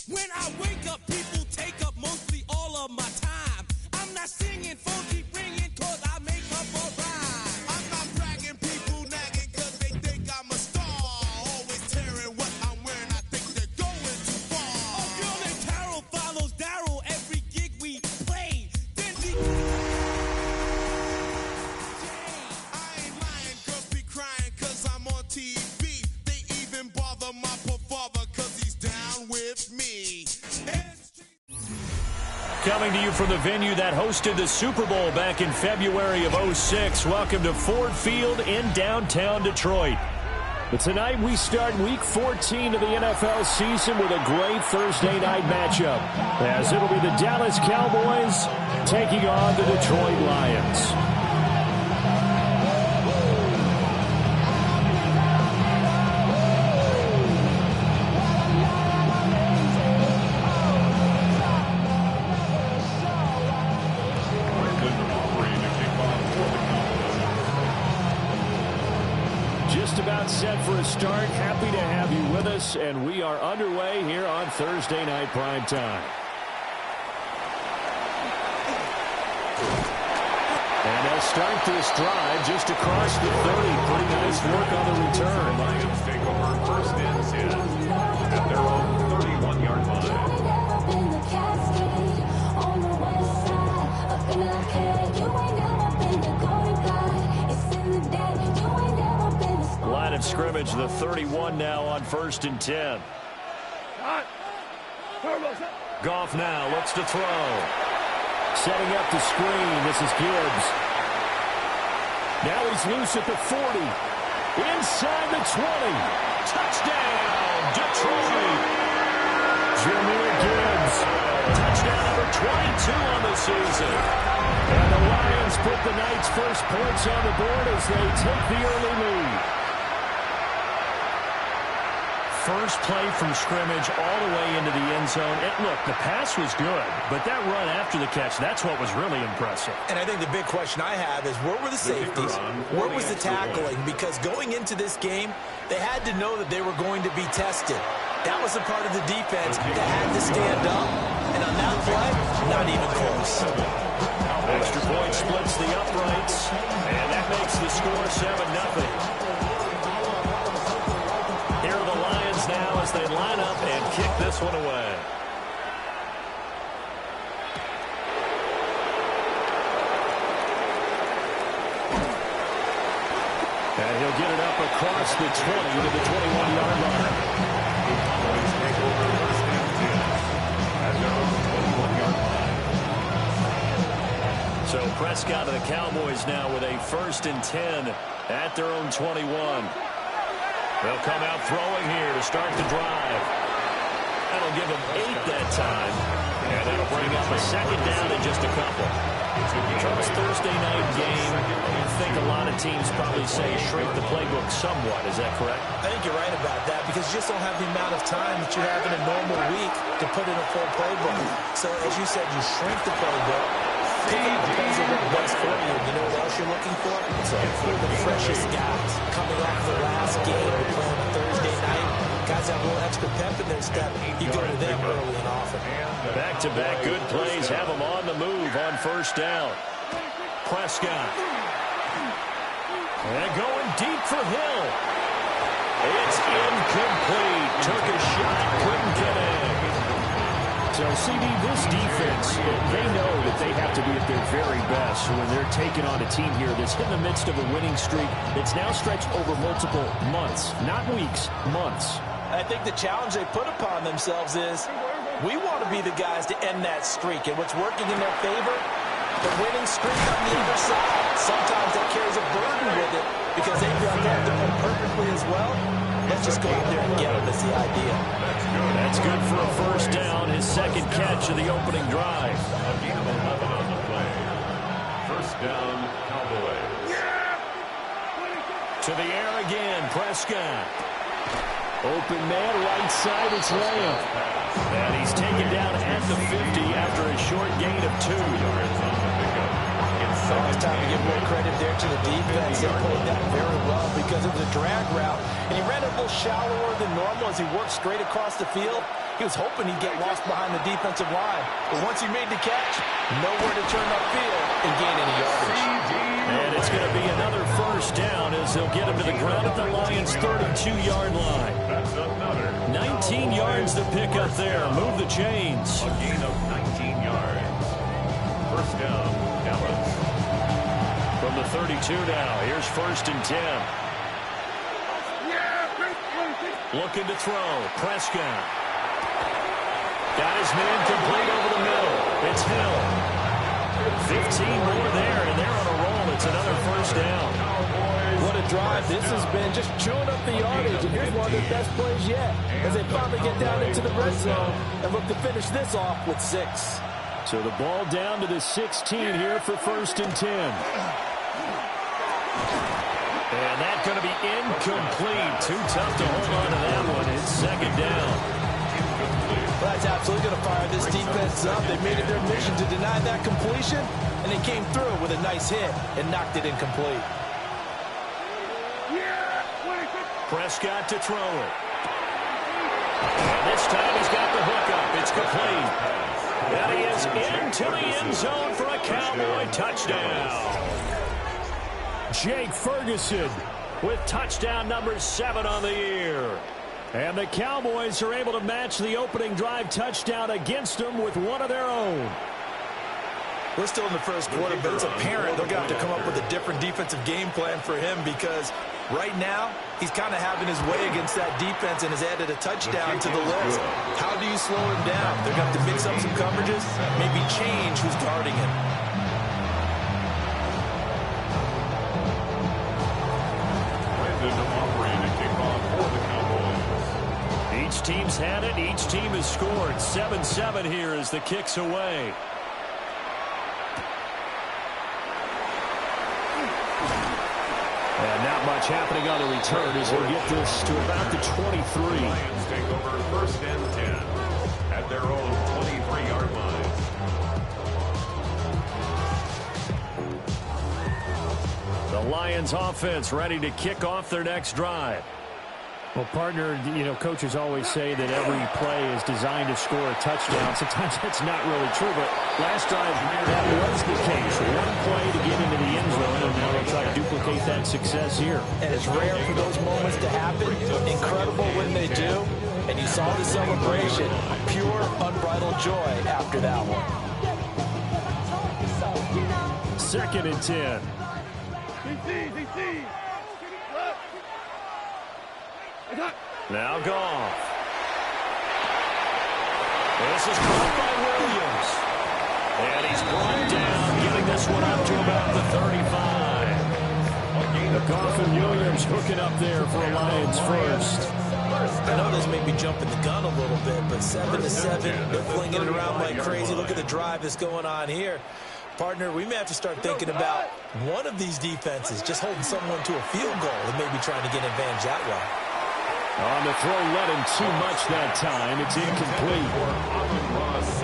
When I wake up, people take up mostly all of my time. I'm not singing, phone keep ringing, cause I make up a rhyme. I'm not bragging, people nagging, cause they think I'm a star. Always tearing what I'm wearing, I think they're going too far. A girl named Carol follows Daryl every gig we play. Then the I ain't lying, girls be crying, cause I'm on TV. They even bother my poor father, cause he's down with me. Coming to you from the venue that hosted the Super Bowl back in February of '06. Welcome to Ford Field in downtown Detroit. But tonight we start Week 14 of the NFL season with a great Thursday night matchup, as it'll be the Dallas Cowboys taking on the Detroit Lions. About set for a start. Happy to have you with us, and we are underway here on Thursday Night Prime Time. And they'll start this drive just across the 30. Pretty nice work on the return. Lions take over first and 10 at their own 31-yard line. Line of scrimmage, the 31 now on first and 10. Goff now looks to throw. Setting up the screen. This is Gibbs. Now he's loose at the 40. Inside the 20. Touchdown, Detroit. Jahmyr Gibbs. Touchdown number 22 on the season. And the Lions put the night's first points on the board as they take the early lead. First play from scrimmage all the way into the end zone. And look, the pass was good, but that run after the catch, that's what was really impressive. And I think the big question I have is, where were the safeties? Where was the tackling? Because going into this game, they had to know that they were going to be tested. That was a part of the defense that had to stand up. And on that play, not even close. Extra point splits the uprights, and that makes the score 7-0. Here are the Lions now as they line up and kick this one away. And he'll get it up across the 20 to the 21-yard line. Boys take over first and 10 at their own 21-yard line. So Prescott of the Cowboys now with a first and 10 at their own 21. They'll come out throwing here to start the drive. That'll give them 8 that time. And that'll bring up a second down in just a couple. First Thursday night game, I think a lot of teams probably say shrink the playbook somewhat. Is that correct? I think you're right about that, because you just don't have the amount of time that you have in a normal week to put in a full playbook. So as you said, you shrink the playbook. Pick up the plays that work best for you. You know what else you're looking for? For the freshest guys coming off the last game. We're playing on Thursday night. Guys have a little extra pep in their step. You go to them early and often. Back-to-back good plays have them on the move on first down. Prescott. And going deep for Hill. It's incomplete. Took a shot, couldn't get in. So, CD, this defense, they know that they have to be at their very best when they're taking on a team here that's in the midst of a winning streak that's now stretched over multiple months, not weeks, months. I think the challenge they put upon themselves is, we want to be the guys to end that streak. And what's working in their favor? The winning streak on the other side. Sometimes that carries a burden with it because they've done that to them perfectly as well. Let's just go out there and get them is the idea. That's good for a first down, his second catch of the opening drive. First down, Cowboys. To the air again, Prescott. Open man, right side, it's Lamb. And he's taken down at the 50 after a short gain of 2. It's time to give more credit there to the defense. They played that very well because it was a drag route. And he ran a little shallower than normal as he worked straight across the field. He was hoping he'd get lost behind the defensive line. But once he made the catch, nowhere to turn upfield and gain any yardage. And it's going to be another first down as they'll get him to the ground at the Lions' 32-yard line. 19 yards to pick up there. Move the chains. A gain of 19 yards. First down, Dallas. From the 32 now, here's 1st and 10. Looking to throw. Prescott. Got his man complete over the middle. It's Hill. 15 more there, and they're on a roll. It's another first down. What a drive this has been, just chewing up the yardage. And here's one of the best plays yet as they finally get down into the red zone and look to finish this off with 6. So the ball down to the 16 here for 1st and 10. And that's going to be incomplete. Too tough to hold on to that one. It's 2nd down. Well, that's absolutely going to fire this defense up. They made it their mission to deny that completion, and they came through with a nice hit and knocked it incomplete. Prescott to throw it. And this time he's got the hook up. It's complete. And he is into the end zone for a Cowboy touchdown. Jake Ferguson with touchdown number 7 on the year. And the Cowboys are able to match the opening drive touchdown against them with one of their own. We're still in the first quarter, but it's apparent they're going to have to come up with a different defensive game plan for him because right now he's kind of having his way against that defense and has added a touchdown to the list. How do you slow him down? They're going to have to mix up some coverages, maybe change who's guarding him. Each team's had it. Each team has scored. 7-7 here as the kick's away. And not much happening on the return as they'll get this to about the 23. Lions take over 1st and 10 at their own 23-yard line. The Lions offense ready to kick off their next drive. Well, partner, you know, coaches always say that every play is designed to score a touchdown. Sometimes that's not really true, but last drive that was the case. One play to get into the end zone, and now they'll try to duplicate that success here. And it's rare for those moments to happen. Incredible when they do. And you saw the celebration. Pure, unbridled joy after that one. 2nd and 10. Now Goff. This is caught by Williams. And he's brought down, getting this one up to about the 35. Goff and Williams hooking up there for a Lions first. I know this may be jumping the gun a little bit, but 7-7, they're flinging it around like crazy. Look at the drive that's going on here. Partner, we may have to start thinking about one of these defenses just holding someone to a field goal and maybe trying to get an advantage that way. On the throw, let him too much that time. It's incomplete.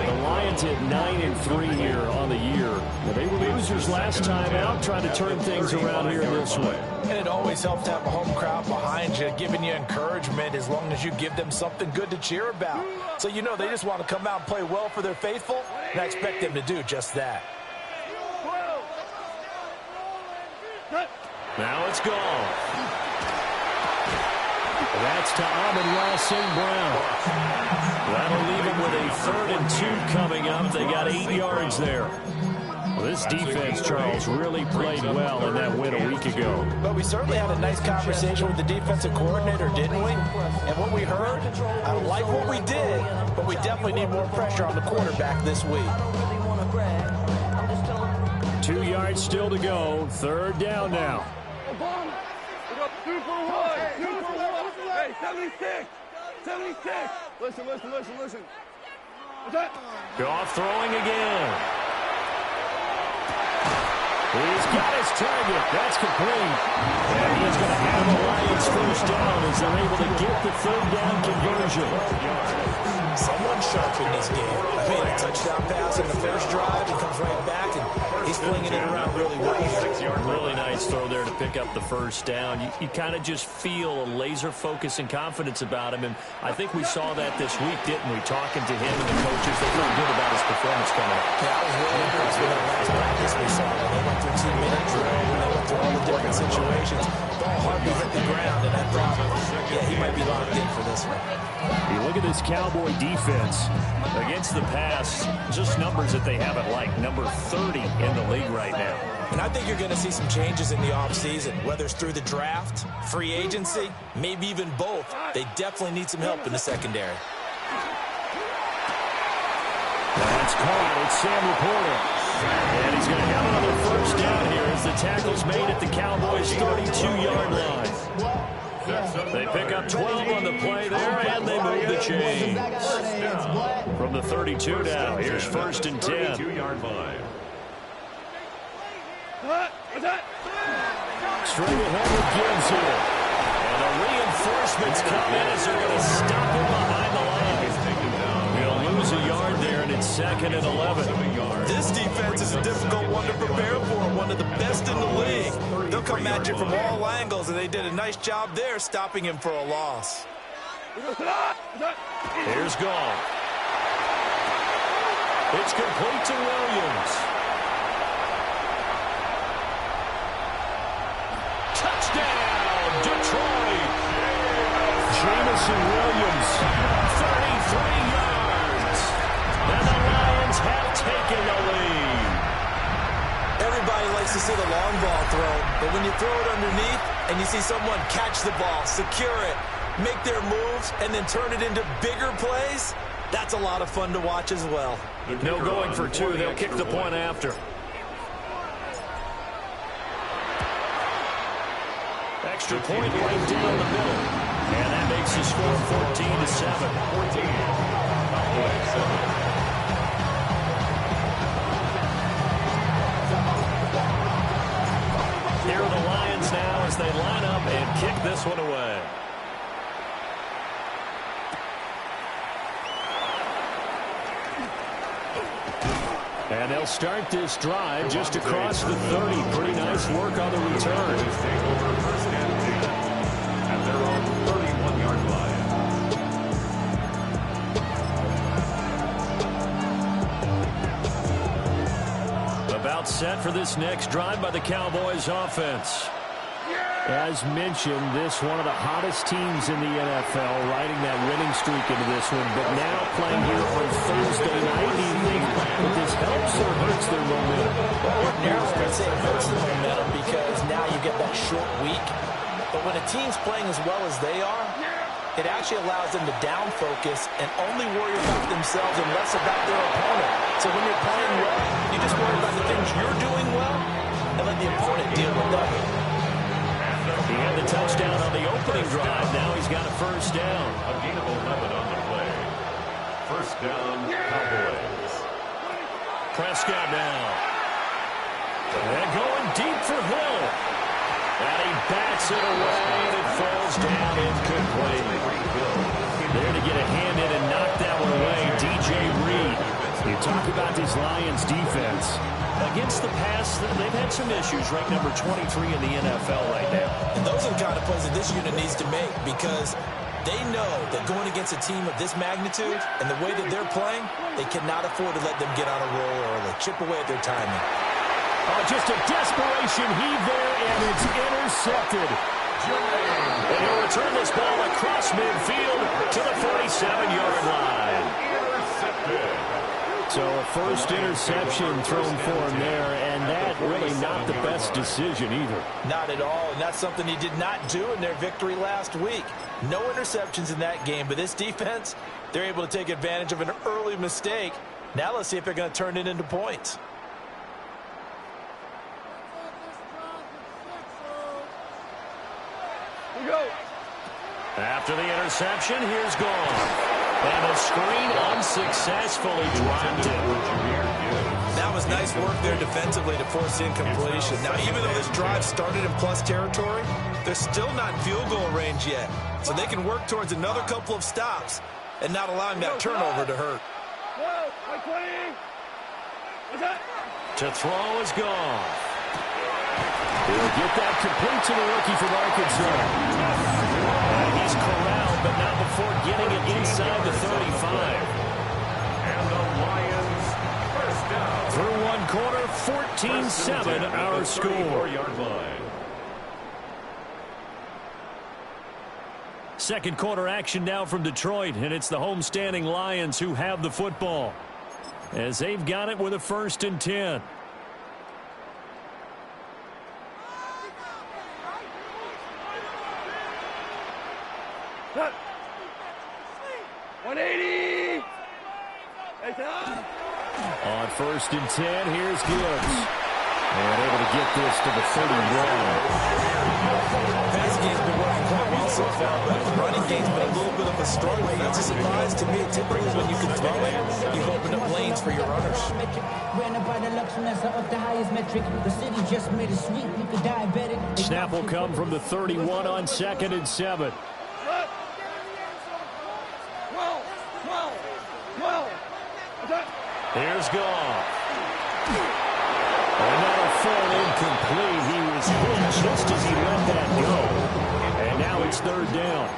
The Lions hit 9-3 here on the year. Well, they were losers last time out, trying to turn things around here this way. And it always helps to have a home crowd behind you, giving you encouragement as long as you give them something good to cheer about. So you know they just want to come out and play well for their faithful, and I expect them to do just that. Now it's gone. That's to Amon-Ra St. Brown. That'll leave them with a 3rd and 2 coming up. They got 8 yards there. Well, this defense, Charles, really played well in that win a week ago. But we certainly had a nice conversation with the defensive coordinator, didn't we? And what we heard, I like what we did, but we definitely need more pressure on the quarterback this week. 2 yards still to go. 3rd down now. 2 for 1. 2 for 1. Hey, 76. 76. Listen. What's that? Goff throwing again. He's got his target. That's complete. And he's going to have the Lions first down as they're able to get the 3rd down conversion. Someone sharp in this game. I mean, a touchdown pass in the first drive, and comes right back, and he's flinging it around really well. Really nice throw there to pick up the first down. You kind of just feel a laser focus and confidence about him, and I think we saw that this week, didn't we? Talking to him and the coaches, they felt good about his performance coming up. Yeah, I was really impressed with that last practice we saw. They went through 2-minute drill, and they went through all the different situations. Ball hardly hit the ground, and I thought, yeah, he might be locked in for this one. You look at this Cowboy defense against the pass, just numbers that they haven't liked. Number 30 in the league right now. And I think you're going to see some changes in the offseason, whether it's through the draft, free agency, maybe even both. They definitely need some help in the secondary. That's caught. It's Sam Laporta. And he's going to have another first down here as the tackle's made at the Cowboys' 32-yard line. They pick up 12 on the play there, and they move the chains. From the 32 now, here's 1st and 10. 2-yard line. Straight ahead with Gibbs here. And the reinforcements come in as they're going to stop him behind the line. They'll lose a yard there, and it's 2nd and 11. This defense is a difficult one to prepare for, one of the best in the league. They'll come at you from all angles, and they did a nice job there stopping him for a loss. Here's Gall. It's complete to Williams. Touchdown, Detroit. Jamison Williams, 33 yards. And the Lions have taken the lead. Everybody likes to see the long ball thrown, but when you throw it underneath and you see someone catch the ball, secure it, make their moves, and then turn it into bigger plays, that's a lot of fun to watch as well. No going for two. They'll kick the point after. Extra point right down the middle. And that makes the score 14-7. 14. Here are the Lions now as they line up and kick this one away. And they'll start this drive just across the 30. Pretty nice work on the return. Take over 1st and 10 at their own 31-yard line. About set for this next drive by the Cowboys offense. As mentioned, this one of the hottest teams in the NFL, riding that winning streak into this one, but now playing here on Thursday night. Do you think that this helps or hurts their momentum? Ordinarily, I'd say it hurts the momentum because now you get that short week. But when a team's playing as well as they are, it actually allows them to down focus and only worry about themselves and less about their opponent. So when you're playing well, you just worry about the things you're doing well and let the opponent deal with that. He had the touchdown on the opening drive. Now he's got a first down. A gain of 11 on the play. 1st down, Cowboys. Prescott now. And going deep for Hill. And he bats it away, and it falls down incomplete. There to get a hand in and knock that one away, DJ Reed. You talk about this Lions defense. Against the pass, they've had some issues, ranked number 23 in the NFL right now. And those are the kind of plays that this unit needs to make because they know that going against a team of this magnitude and the way that they're playing, they cannot afford to let them get on a roll early, chip away at their timing. Oh, just a desperation heave there, and it's intercepted. And he'll return this ball across midfield to the 47-yard line. So a first interception thrown for him there, and that really not the best decision either. Not at all, and that's something he did not do in their victory last week. No interceptions in that game, but this defense, they're able to take advantage of an early mistake. Now let's see if they're going to turn it into points. Here we go. After the interception, here's Gall. And the screen unsuccessfully dropped it. That was nice work there defensively to force incompletion. Now, even though this drive started in plus territory, they're still not in field goal range yet. So they can work towards another couple of stops. and not allowing that turnover to hurt. Whoa, like 20. What's that? To throw is gone. He'll get that complete to the rookie from Arkansas. And he's corralled, but not before getting it inside the 35. And the Lions first down. Through one quarter, 14-7 our score. 34-yard line. Second quarter action now from Detroit, and it's the homestanding Lions who have the football, as they've got it with a 1st and 10. Cut. 180. Hey, Tom. On 1st and 10, here's Gibbs. And able to get this to the 31. Pass game's been working quite well so far, but the running game's been a little bit of a struggle. That's a surprise to me. Typically, when you can throw it, you've opened up lanes for your runners. Snap will come from the 31 on 2nd and 7. 12. What's that? Here's Goff. And that'll fall incomplete. He was hit just as he let that go. And now it's 3rd down.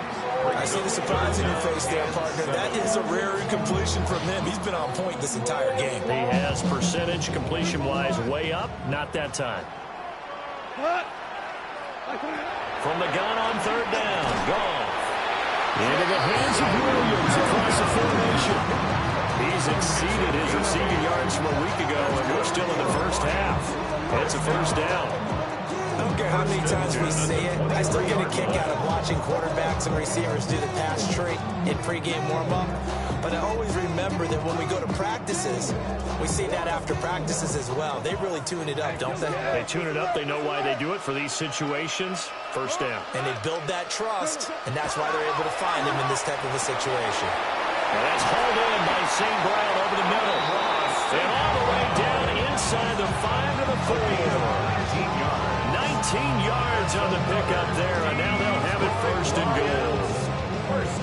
I see the surprise in your face there, partner. That is a rare incompletion from him. He's been on point this entire game. He has percentage completion-wise way up. Not that time. From the gun on 3rd down. Goff. Into the hands of Williams across the formation. He's exceeded his receiving yards from a week ago, and we're still in the first half. It's a 1st down. I don't care how many times we see it. I still get a kick out of watching quarterbacks and receivers do the pass trait in pregame warm-up. But I always remember that when we go to practices, we see that after practices as well. They really tune it up, don't they? They tune it up. They know why they do it for these situations. 1st down. And they build that trust, and that's why they're able to find him in this type of a situation. And that's hauled in by St. Brown over the middle. And all the way down inside the 5 to the 3. 19 yards on the pickup there, and now they'll have it 1st and goal.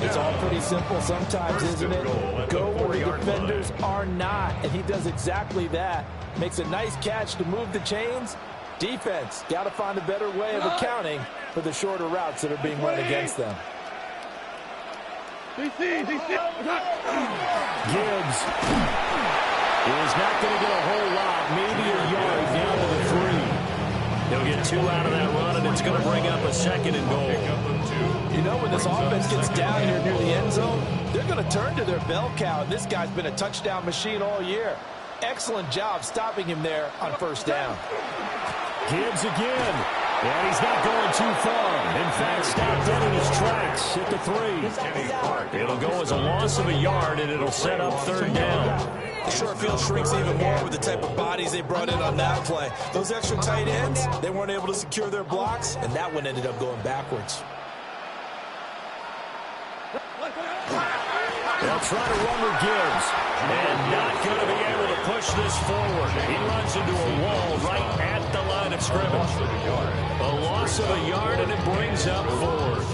It's all pretty simple sometimes, isn't it? Go where the defenders are not, and he does exactly that. Makes a nice catch to move the chains. Defense, got to find a better way of accounting for the shorter routes that are being run against them. DC. Gibbs is not going to get a whole lot, maybe a yard down to the 3. He'll get 2 out of that run, and it's going to bring up a 2nd and goal. You know, when this offense gets down here near the end zone, they're going to turn to their bell cow. This guy's been a touchdown machine all year. Excellent job stopping him there on 1st down. Gibbs again. And he's not going too far. In fact, stopped dead in his tracks at the 3. It'll go as a loss of a yard, and it'll set up 3rd down. The short field shrinks even more with the type of bodies they brought in on that play. Those extra tight ends, they weren't able to secure their blocks, and that one ended up going backwards. They'll try to run with Gibbs, and not going to be able to push this forward. He runs into a wall right at the line of scrimmage. A loss of a yard, and it brings up 4th.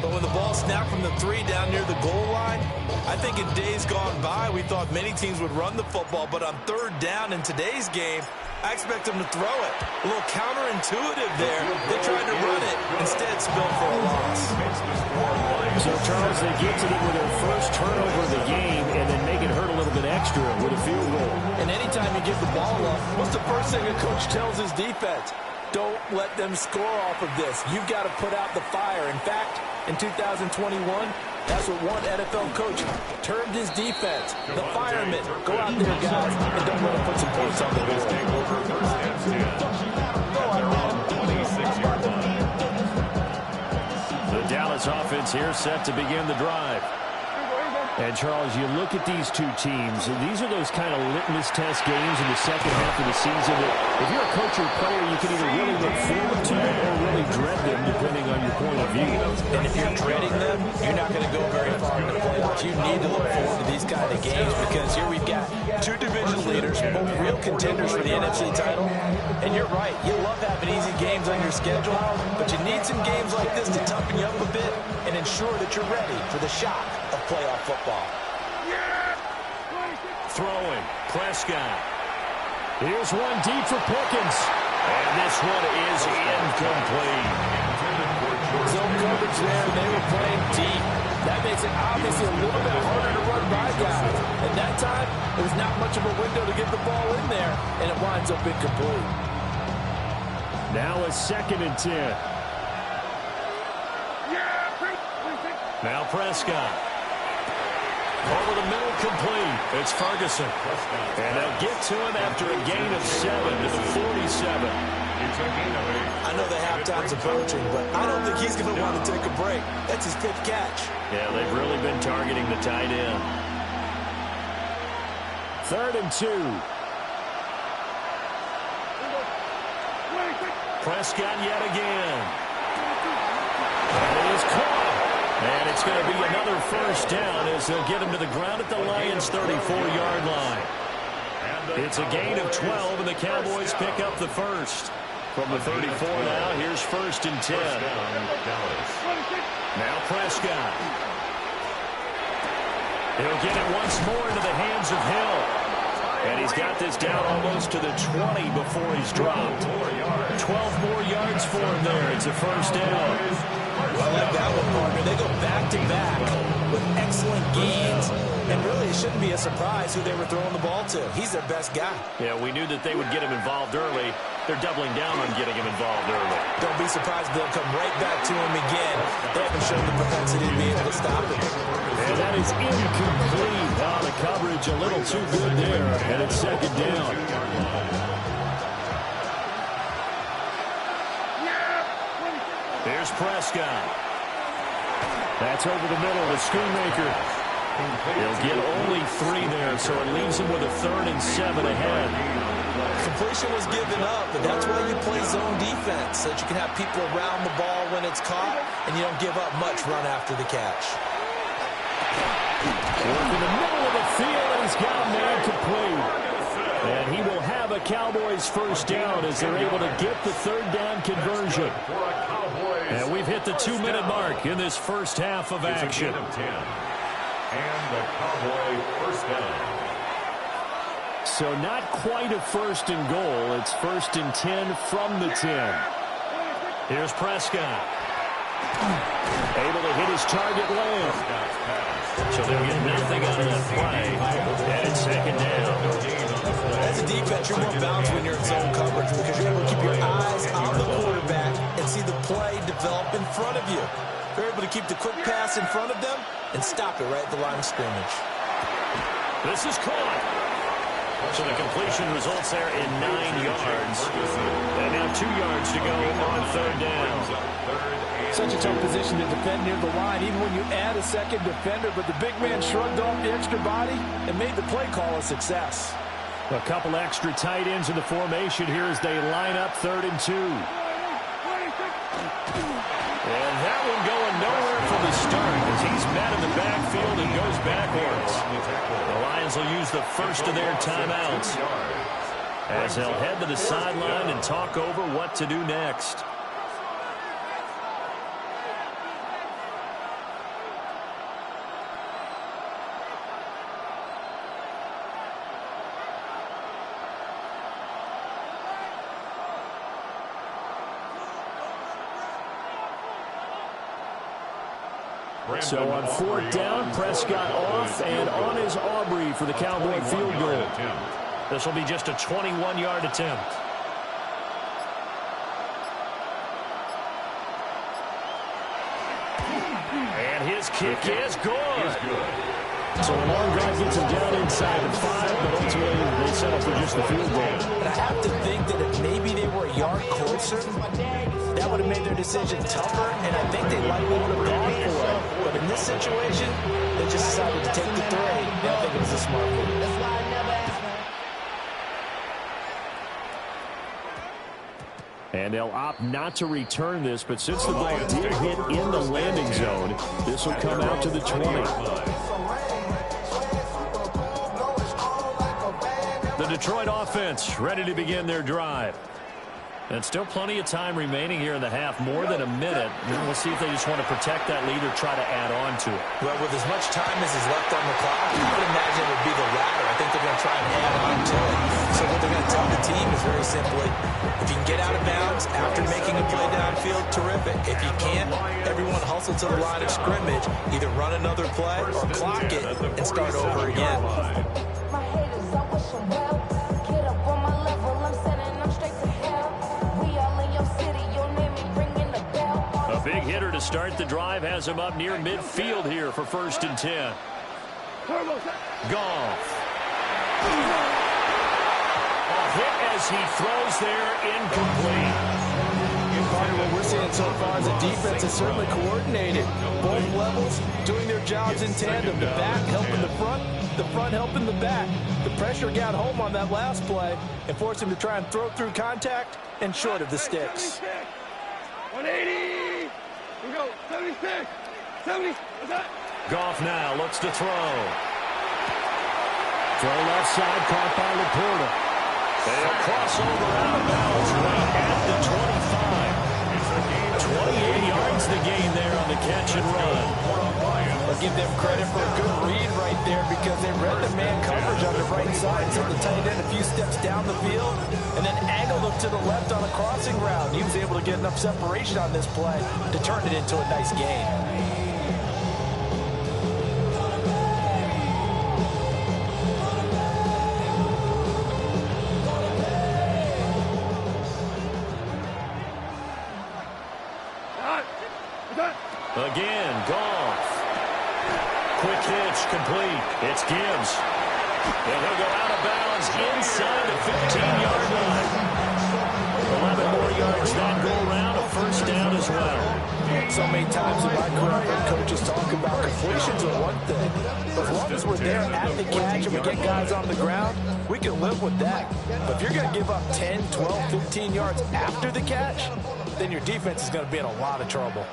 But when the ball snapped from the 3 down near the goal line, I think in days gone by, we thought many teams would run the football, but on 3rd down in today's game, I expect them to throw it. A little counterintuitive there. They tried to run it, instead spilled for a loss. So, Charles, they get to them with their first turnover of the game and then make it hurt a little bit extra with a field goal. And anytime you give the ball up, what's the first thing a coach tells his defense? Don't let them score off of this. You've got to put out the fire. In fact, in 2021, that's what one NFL coach termed his defense. The firemen. Go out there, guys, and don't let them put some points on the board. The Dallas offense here set to begin the drive. And, Charles, you look at these two teams, and these are those kind of litmus test games in the second half of the season that if you're a coach or a player, you can either really look forward to or really dread them, depending on your point of view. And if you're dreading them, you're not going to go very far in the playoffs. You need to look forward to these kind of games because here we've got 2 division leaders, both real contenders for the NFC title. And you're right, you love having easy games on your schedule, but you need some games like this to toughen you up a bit and ensure that you're ready for the shock of playoff football. Throwing, Prescott. Here's one deep for Pickens. And this one is incomplete. Zone coverage there, and they were playing deep. That makes it obviously a little bit harder to run by guys. At that time, there's not much of a window to get the ball in there, and it winds up incomplete. Now a 2nd and 10. Now Prescott. Over the middle, complete. It's Ferguson. And they'll get to him after a gain of 7 to the 47. I know the halftime's approaching, but I don't think he's going to want to take a break. That's his 5th catch. Yeah, they've really been targeting the tight end. 3rd and 2. Prescott yet again. And it is caught. And it's going to be another first down as they'll get him to the ground at the Lions' 34-yard line. It's a gain of 12, and the Cowboys pick up the first. From the 34 now, here's 1st and 10. Now Prescott. He'll get it once more into the hands of Hill. And he's got this down almost to the 20 before he's dropped. 12 more yards for him there. It's a first down. I like that one, partner. They go back-to-back with excellent gains. And really, it shouldn't be a surprise who they were throwing the ball to. He's their best guy. Yeah, we knew that they would get him involved early. They're doubling down on getting him involved early. Don't be surprised if they'll come right back to him again. They haven't shown the propensity to be able to stop him. And that is incomplete. Oh, the coverage a little too good there. And it's 2nd down. Here's Prescott. That's over the middle to Schoonmaker. He'll get only 3 there, so it leaves him with a 3rd and 7 ahead. Completion was given up, but that's why you play zone defense, so that you can have people around the ball when it's caught, and you don't give up much run after the catch. Work in the middle of the field, and he's got a man complete. And he will have a Cowboys first down as they're able to get the 3rd down conversion. And we've hit the 2-minute mark in this first half of action. And the Cowboy first down. So not quite a 1st and goal. It's 1st and 10 from the 10. Here's Prescott. Able to hit his target Lamb. So they'll get nothing out of that play. And it's 2nd down. As a defense, you're more balanced when you're in zone coverage because you're able to keep your eyes on the quarterback and see the play develop in front of you. You're able to keep the quick pass in front of them and stop it right at the line of scrimmage. This is caught. So the completion results there in 9 yards. And now 2 yards to go on 3rd down. Such a tough position to defend near the line, even when you add a 2nd defender. But the big man shrugged off the extra body and made the play call a success. A couple extra tight ends in the formation here as they line up 3rd and 2. And that one going nowhere from the start as he's met in the backfield and goes backwards. The Lions will use the first of their timeouts as they'll head to the sideline and talk over what to do next. So on 4th down, Prescott off and on is Aubrey for the Cowboy field goal. This will be just a 21-yard attempt. And his kick is good. So a long drive gets him down inside the 5, but ultimately they settle for just the field goal. But I have to think that if maybe they were a yard closer, that would have made their decision tougher, and I think they likely would have gone for it. But in this situation, they just decided to take the 3, and I think it was a smart move. And they'll opt not to return this, but since the ball did hit in the landing zone, this will come out to the 20. The Detroit offense ready to begin their drive. And still plenty of time remaining here in the half, more than a minute. We'll see if they just want to protect that lead or try to add on to it. Well, with as much time as is left on the clock, I would imagine it would be the latter. I think they're going to try and add on to it. So what they're going to tell the team is very simply, if you can get out of bounds after making a play downfield, terrific. If you can't, everyone hustle to the line of scrimmage, either run another play or clock it and start over again. My haters, I wish them well. Get up on my level, I'm sending them straight to hell. We all in your city, your name ain't ringing the bell. A big hitter to start the drive has him up near midfield here for 1st and 10. Goff. A hit as he throws there, incomplete. What we're seeing so far is the defense is certainly coordinated. Both levels doing their jobs in tandem. The back helping the front helping the back. The pressure got home on that last play and forced him to try and throw through contact and short of the sticks. 180. We go. 76. 70. What's that? Goff now looks to throw. Throw left side, caught by Laporta. They'll cross over out of bounds right at the 25. 28 yards the gain there on the catch and run. I'll give them credit for a good read right there because they read the man coverage on the right side. So the tight end a few steps down the field and then angled him to the left on a crossing route. He was able to get enough separation on this play to turn it into a nice gain. Again, Goff. Quick hitch, complete. It's Gibbs. And he'll go out of bounds inside the 15-yard line. 11 more yards that go around, a 1st down as well. So many times in my career, I've heard coaches talk about completions are one thing. But as long as we're there at the catch and we get guys on the ground, we can live with that. But if you're going to give up 10, 12, 15 yards after the catch, then your defense is going to be in a lot of trouble.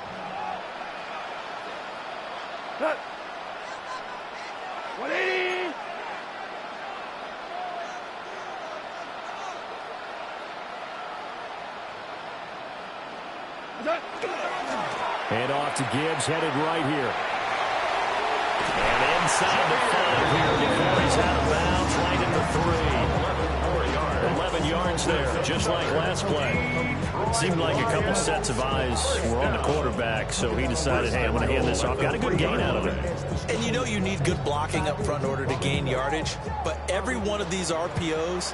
180. Hand off to Gibbs, headed right here. And inside the 5 here before he's out of bounds, right at the 3. 11 yards there, just like last play. Seemed like a couple sets of eyes were on the quarterback, so he decided, hey, I'm going to hand this off. Got a good gain out of it. And you know you need good blocking up front in order to gain yardage, but every one of these RPOs,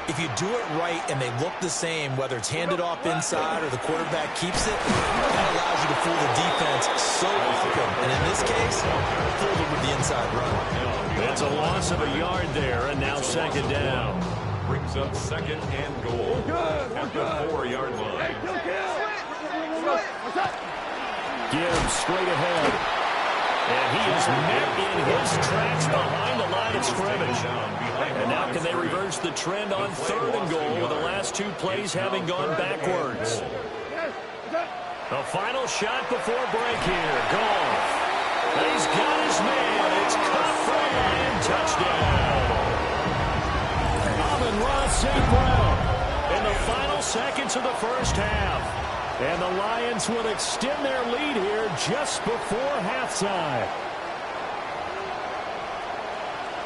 if you do it right and they look the same, whether it's handed off inside or the quarterback keeps it, that allows you to fool the defense so often. And in this case, fooled them with the inside run. It's a loss of a yard there, and now 2nd down. Brings up 2nd and goal at the 4-yard line. Gibbs straight ahead. And he is met in his tracks behind the line of scrimmage. And now can they reverse the trend on 3rd and goal with the last 2 plays having gone backwards? The final shot before break here. Goff. He's got his man. It's caught for a Lion touchdown. Amon-Ra St. Brown in the final seconds of the 1st half. And the Lions will extend their lead here just before halftime.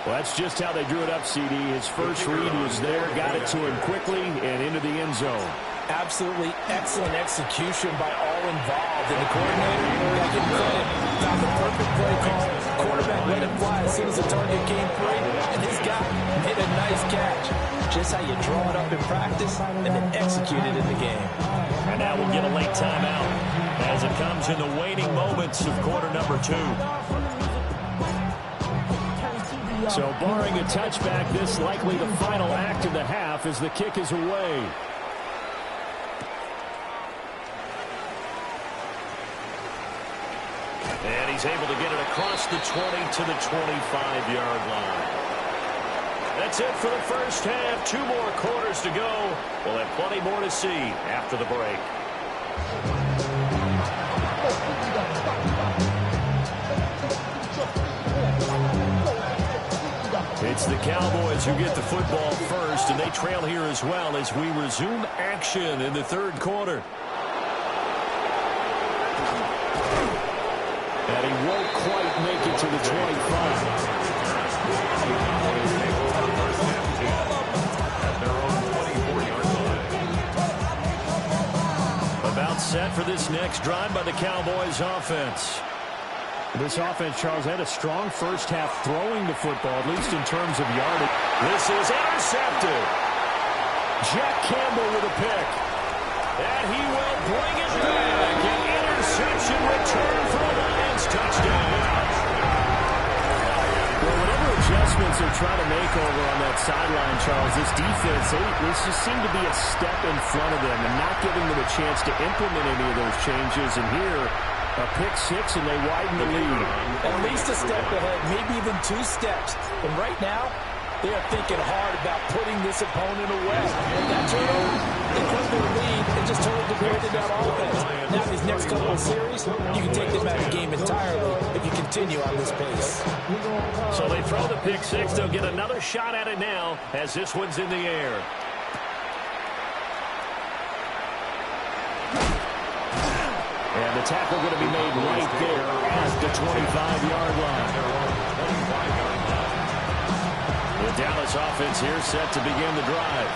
Well, that's just how they drew it up, CD. His first read was there, got it to him quickly, and into the end zone. Absolutely excellent execution by all involved. And the coordinator, got to give him credit, found the perfect play call. Quarterback let it fly as soon as the target came free, and this guy made a nice catch. Just how you draw it up in practice and then execute it in the game. And now we'll get a late timeout as it comes in the waning moments of quarter number 2. So barring a touchback, this likely the final act of the half as the kick is away. And he's able to get it across the 20 to the 25-yard line. That's it for the first half. 2 more quarters to go. We'll have plenty more to see after the break. It's the Cowboys who get the football first, and they trail here as well as we resume action in the third quarter. And he won't quite make it to the 25. About set for this next drive by the Cowboys offense. This offense, Charles, had a strong first half throwing the football, at least in terms of yardage. This is intercepted. Jack Campbell with a pick. And he will bring it back. An interception return for a Lions touchdown. Well, whatever adjustments they're trying to make over on that sideline, Charles, this defense, they just seem to be a step in front of them and not giving them a chance to implement any of those changes. And here, a pick six, and they widen the lead. At least a step ahead, maybe even 2 steps. And right now, they are thinking hard about putting this opponent away. That turnover, they put their lead and just totally degraded that offense. Now, these next couple of series, you can take them out of the game entirely if you continue on this pace. So they throw the pick six. They'll get another shot at it now as this one's in the air. And the tackle going to be made right there at the 25-yard line. The Dallas offense here set to begin the drive.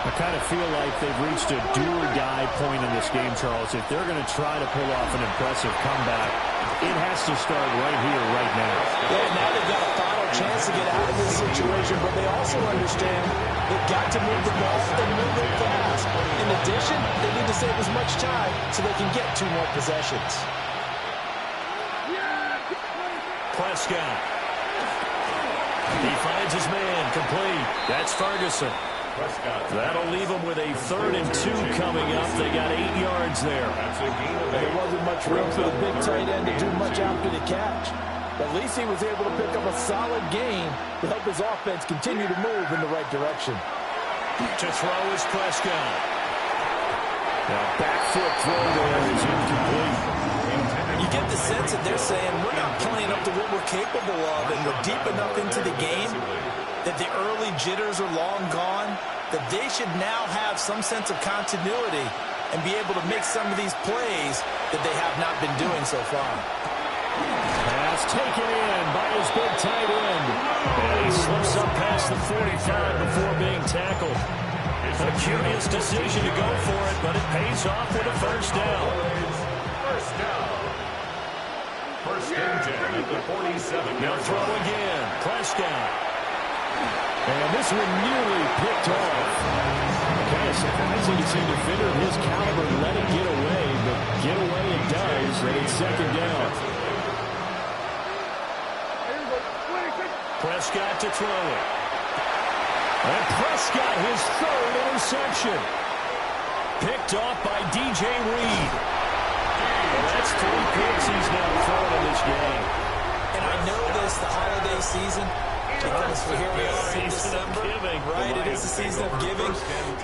I kind of feel like they've reached a do-or-die point in this game, Charles. If they're going to try to pull off an impressive comeback, it has to start right here, right now. Yeah, now they've got a final chance to get out of this situation, but they also understand they've got to move the ball and move it fast. In addition, they need to save as much time so they can get 2 more possessions. Prescott. He finds his man complete. That's Ferguson. That'll leave them with a 3rd and 2 coming up. They got 8 yards there. There wasn't much room for the big tight end to do much after the catch. At least he was able to pick up a solid gain to help his offense continue to move in the right direction. To throw is Prescott. Now back foot throw there is incomplete. You get the sense that they're saying we're not playing up to what we're capable of, and we're deep enough into the game that the early jitters are long gone, that they should now have some sense of continuity and be able to make some of these plays that they have not been doing so far. Pass taken in by his big tight end. And he slips up past the 45 before being tackled. A curious decision to go for it, but it pays off with a first down. First and 10 at the 47. Now throw again. Prescott. And this one nearly picked off. Kind of surprising to see a defender of his caliber let it get away, but get away it does, and it's 2nd down. Prescott to throw it. And Prescott, his 3rd interception. Picked off by DJ Reed. And that's 3 picks he's now thrown in this game. And I know this, the holiday season, because here we are in December, right? It is the season of giving.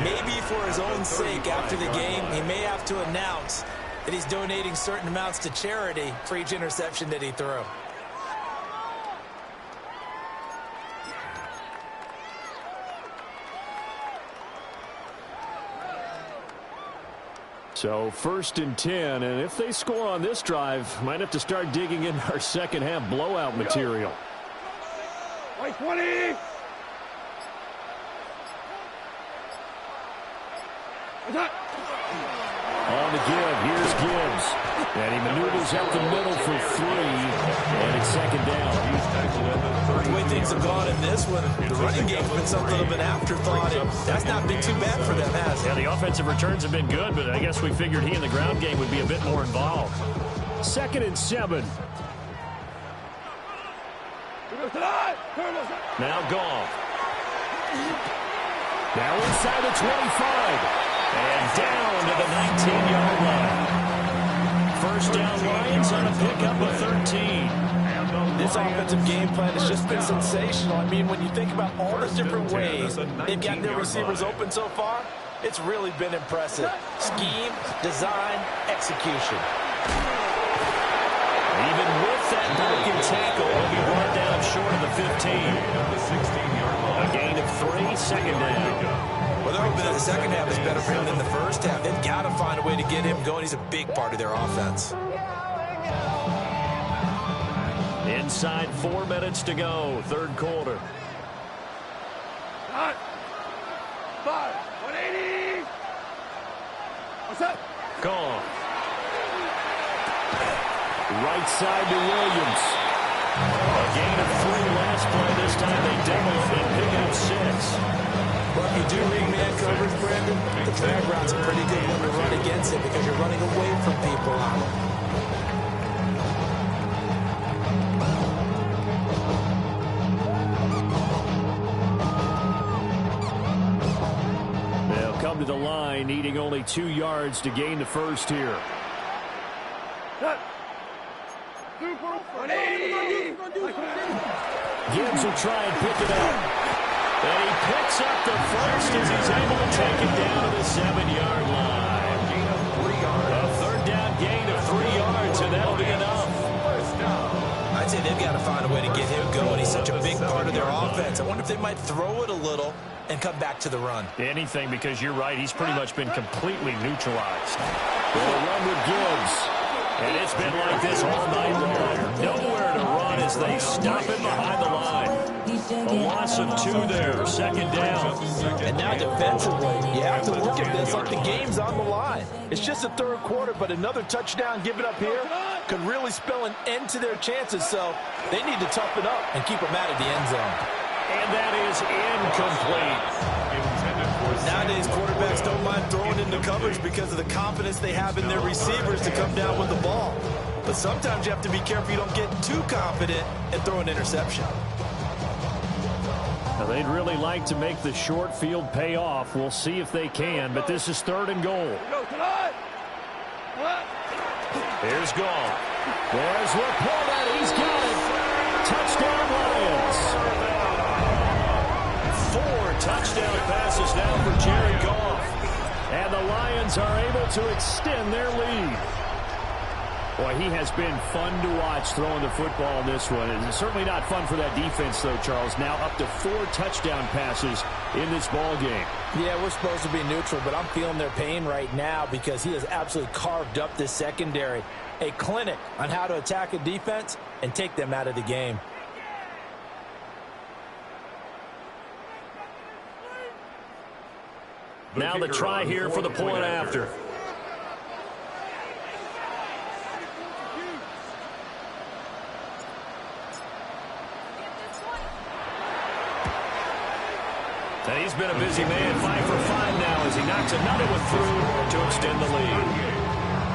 Maybe for his own sake, after the game, he may have to announce that he's donating certain amounts to charity for each interception that he threw. So 1st and 10, and if they score on this drive, might have to start digging in our second half blowout material. Like 20. On the give, here's Gibbs. And he maneuvers up the middle for 3, and it's 2nd down. The way things have gone in this one, the running game's been something of an afterthought, and that's not been too bad for them, has it? Yeah, the offensive returns have been good, but I guess we figured he in the ground game would be a bit more involved. 2nd and 7. Now Goff. Now inside the 25. And down to the 19-yard line. First down Lions on a pickup of 13. This offensive game plan has just been sensational. I mean, when you think about all the different ways they've gotten their receivers open so far, it's really been impressive. Scheme, design, execution. Even with that broken tackle, he'll be brought down short of the 15. 16-yard line. A gain of 3, second down. Well, they're hoping that the second half is better for him than the first half. They've got to find a way to get him going. He's a big part of their offense. Inside 4 minutes to go, third quarter. Hot. 5. 180. What's up? Gone. Right side to Williams. A gain of 3 last play. This time they double it and pick up 6. Well, if you do read man coverage, Brandon, the drag route's a pretty good one to run against it because you're running away from people on it. They'll come to the line, needing only 2 yards to gain the first here. Super 180. Gibbs will try and pick it up. And he picks up the first as he's able to take it down to the 7-yard line. Gain of 3 yards. A third down gain of 3 yards, and that'll be enough. I'd say they've got to find a way to get him going. He's such a big part of their offense. I wonder if they might throw it a little and come back to the run. Anything, because you're right. He's pretty much been completely neutralized. They'll run with Gibbs. And it's been like this all night long. Nowhere to run as they stop it behind the line. A loss of 2 there, second down. And now defensively, you have to look at this like the game's on the line. It's just the third quarter, but another touchdown given up here could really spell an end to their chances. So they need to toughen up and keep them out of the end zone. And that is incomplete. Nowadays, quarterbacks don't mind throwing into coverage because of the confidence they have in their receivers to come down with the ball. But sometimes you have to be careful you don't get too confident and throw an interception. Now, they'd really like to make the short field pay off. We'll see if they can, but this is 3rd and goal. Here's Gall. There's Laporta. He's got it. Touchdown, Lions. 4 touchdown passes now for Jared Goff. And the Lions are able to extend their lead. Boy, he has been fun to watch throwing the football in this one. It's certainly not fun for that defense, though, Charles. Now up to 4 touchdown passes in this ball game. Yeah, we're supposed to be neutral, but I'm feeling their pain right now because he has absolutely carved up this secondary. A clinic on how to attack a defense and take them out of the game. Now the try here for the point after. And he's been a busy man, 5 for 5 now as he knocks another one through to extend the lead.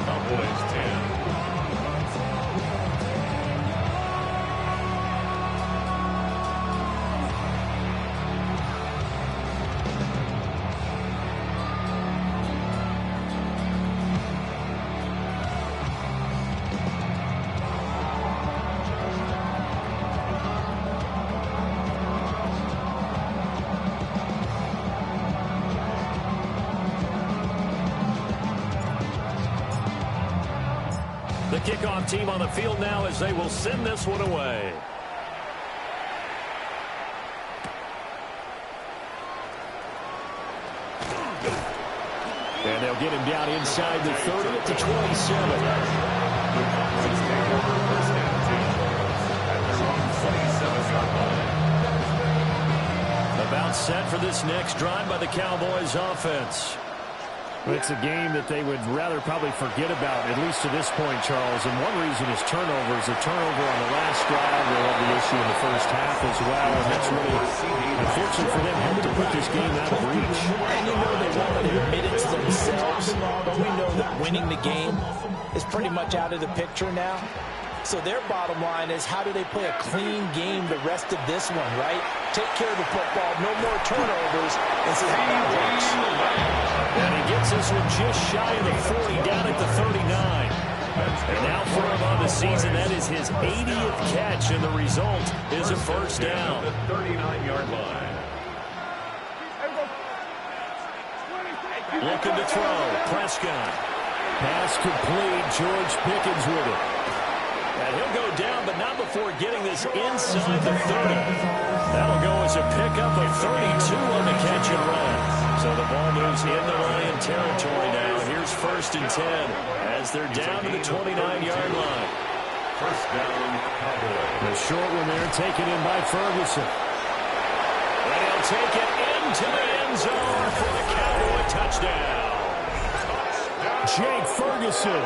Cowboys 10. The kickoff team on the field now as they will send this one away. And they'll get him down inside the 30 at the 27. About set for this next drive by the Cowboys offense. It's a game that they would rather probably forget about, at least to this point, Charles. And one reason is turnovers. A turnover on the last drive. They had the issue in the first half as well. And that's really, unfortunate for them, helped to put this game out of reach. And you know they want to admit it to themselves, but we know that winning the game is pretty much out of the picture now. So their bottom line is, how do they play a clean game the rest of this one, right? Take care of the football, no more turnovers, and see how that works. And he gets this one just shy of the 40, down at the 39. And now for him on the season, that is his 80th catch, and the result is a first down. The 39-yard line. Looking to throw, Prescott. Pass complete, George Pickens with it. And he'll go down, but not before getting this inside the 30. That'll go as a pickup of 32 on the catch and run. So the ball moves into Lion territory now. Here's 1st and 10 as they're down to the 29-yard line. First down, Cowboys. The short one there taken in by Ferguson. And he'll take it into the end zone for the Cowboy touchdown. Jake Ferguson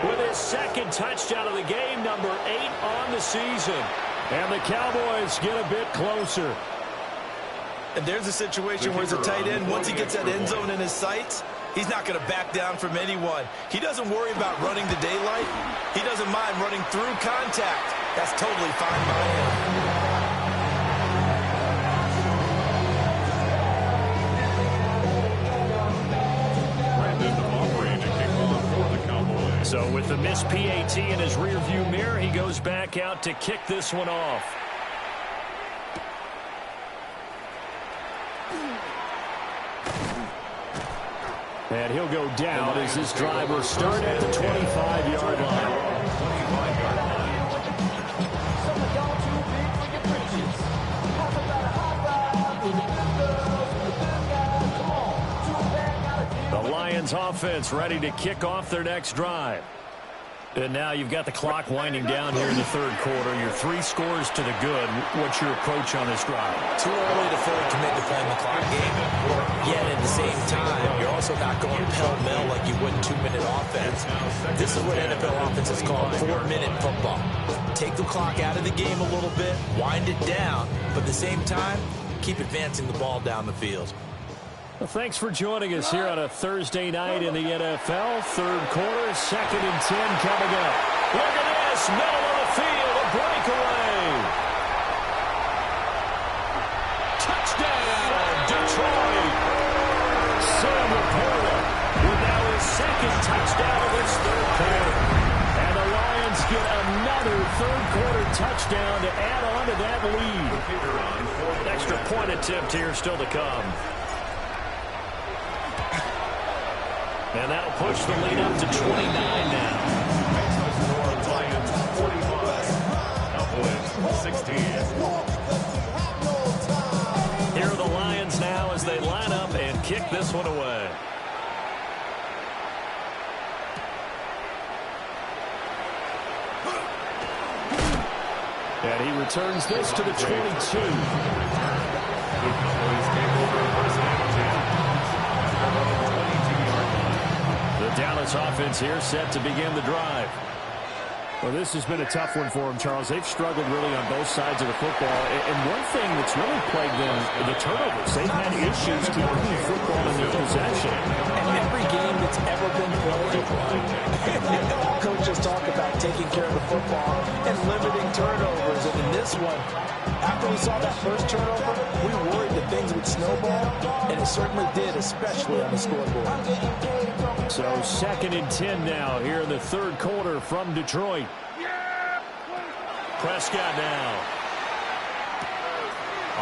with his 2nd touchdown of the game, number 8 on the season. And the Cowboys get a bit closer. And there's a situation where it's a tight end. Once he gets that end zone in his sights, he's not going to back down from anyone. He doesn't worry about running to daylight. He doesn't mind running through contact. That's totally fine by him. So with the missed PAT in his rearview mirror, he goes back out to kick this one off. And he'll go down as this drive will start at the 25-yard line. The Lions offense ready to kick off their next drive. And now you've got the clock winding down here in the 3rd quarter. Your 3 scores to the good. What's your approach on this drive? Too early to commit to playing the clock game. Yet at the same time, you're also not going pell-mell like you would in 2-minute offense. This is what NFL offenses call 4-minute football. Take the clock out of the game a little bit, wind it down, but at the same time, keep advancing the ball down the field. Well, thanks for joining us here on a Thursday night in the NFL. 3rd quarter, 2nd and 10 coming up. Look at this, middle of the field, a breakaway. Touchdown, Detroit. Sam Laporta with now his 2nd touchdown of this 3rd quarter. And the Lions get another 3rd quarter touchdown to add on to that lead. An extra point attempt here still to come. And that'll push the lead up to 29 now. Lions 45, Cowboys 16. Here are the Lions now as they line up and kick this one away. And he returns this to the 22. The Dallas offense here set to begin the drive. Well, this has been a tough one for them, Charles. They've struggled really on both sides of the football. And one thing that's really plagued them, the turnovers. They've had issues keeping the football in their possession. And every game that's ever been played, coaches talk about taking care of the football and limiting turnovers. And in this one, after we saw that first turnover, we worried that things would snowball, and it certainly did, especially on the scoreboard. So 2nd and 10 now here in the 3rd quarter from Detroit. Prescott now.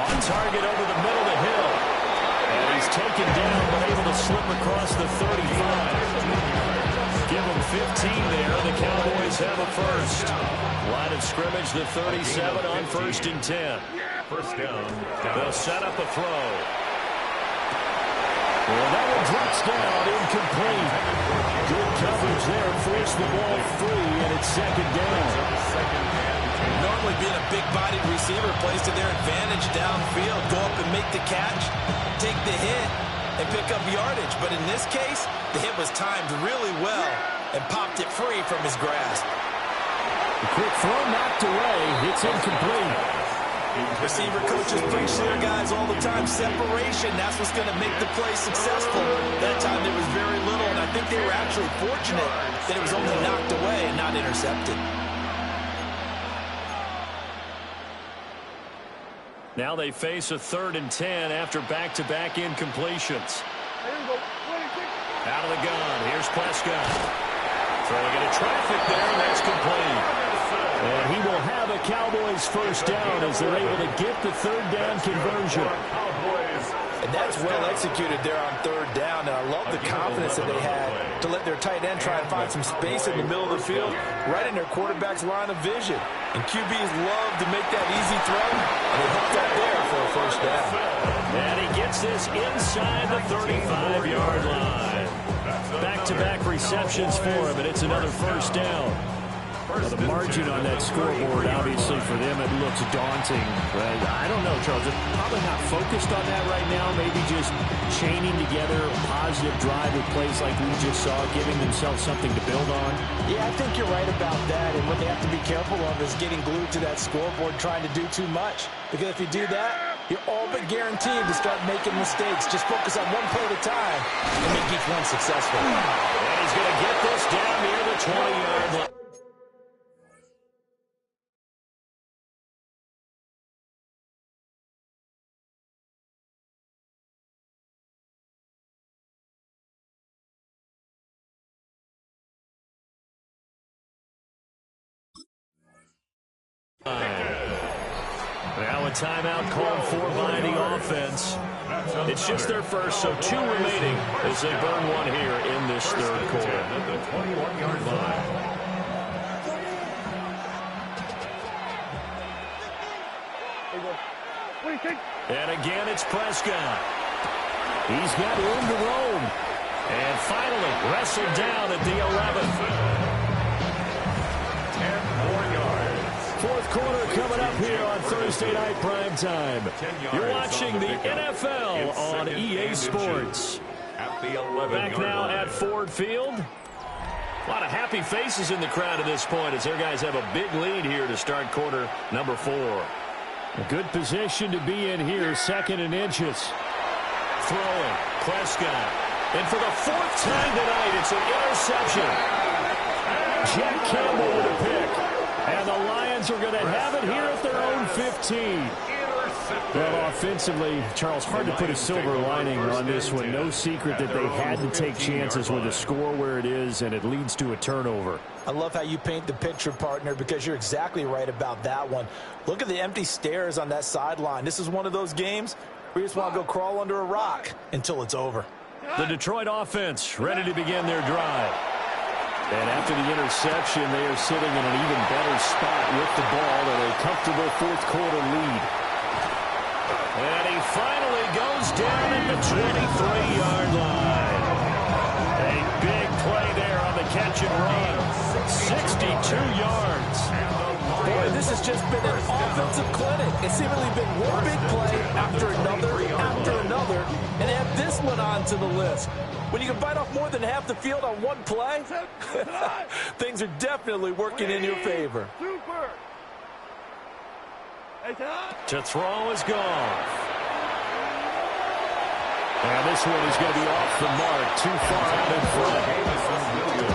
On target over the middle to Hill. And he's taken down but able to slip across the 35. Give him 15 there. The Cowboys have a first. Line of scrimmage, the 37 on 1st and 10. First down. They'll set up a throw. Well, that one drops down, incomplete. Good coverage there, forced the ball free, and it's 2nd down. Normally being a big-bodied receiver plays to their advantage downfield. Go up and make the catch, take the hit, and pick up yardage. But in this case, the hit was timed really well and popped it free from his grasp. A quick throw knocked away. It's incomplete. Receiver coaches preach to their guys all the time. Separation, that's what's going to make the play successful. That time there was very little, and I think they were actually fortunate that it was only knocked away and not intercepted. Now they face a 3rd and 10 after back-to-back incompletions. Out of the gun, here's Prescott. Throwing into traffic there, and that's complete. And he will have a Cowboys first down as they're able to get the 3rd down conversion. And that's well executed there on 3rd down. And I love the confidence that they had to let their tight end try and find some space in the middle of the field, right in their quarterback's line of vision. And QBs love to make that easy throw, and they hooked up there for a first down. takes this inside the 35-yard line. Back-to-back receptions for him, and it's another first down. Well, the margin on that scoreboard, obviously, for them, it looks daunting. But I don't know, Charles. They're probably not focused on that right now. Maybe just chaining together a positive drive with plays like we just saw, giving themselves something to build on. Yeah, I think you're right about that. And what they have to be careful of is getting glued to that scoreboard, trying to do too much. Because if you do that, you're all but guaranteed to start making mistakes. Just focus on one play at a time and make each one successful. And he's going to get this down near the 20-yard line. Now a timeout called for by the offense. It's just their first, so 2 remaining as they burn one here in this third quarter. At the 21-yard line. And again, it's Prescott. He's got room to roam. And finally wrestled down at the 11th. 10 more yards. Fourth quarter coming up here on Thursday Night Prime Time. You're watching the NFL on EA Sports. At the 11-yard Back now at Ford Field. A lot of happy faces in the crowd at this point as their guys have a big lead here to start quarter number 4. A good position to be in here, 2nd and inches. Throwing, Prescott. And for the 4th time tonight, it's an interception. Jack Campbell with a pick. And the Lions are going to have it here at their own 15. Well, offensively, Charles, hard to put a silver lining on this one. No secret that they had to take chances with a score where it is, and it leads to a turnover. I love how you paint the picture, partner, because you're exactly right about that one. Look at the empty stares on that sideline. This is one of those games where you just want to go crawl under a rock until it's over. The Detroit offense ready to begin their drive. And after the interception, they are sitting in an even better spot with the ball and a comfortable fourth quarter lead. And he finally goes down at the 23-yard line. A big play there on the catch and run. 62 yards. Boy, this has just been an offensive clinic. It's seemingly been one big play after another, and add this one on to the list. When you can bite off more than half the field on one play, things are definitely working in your favor. To throw is gone. And this one is going to be off the mark, too far out in front.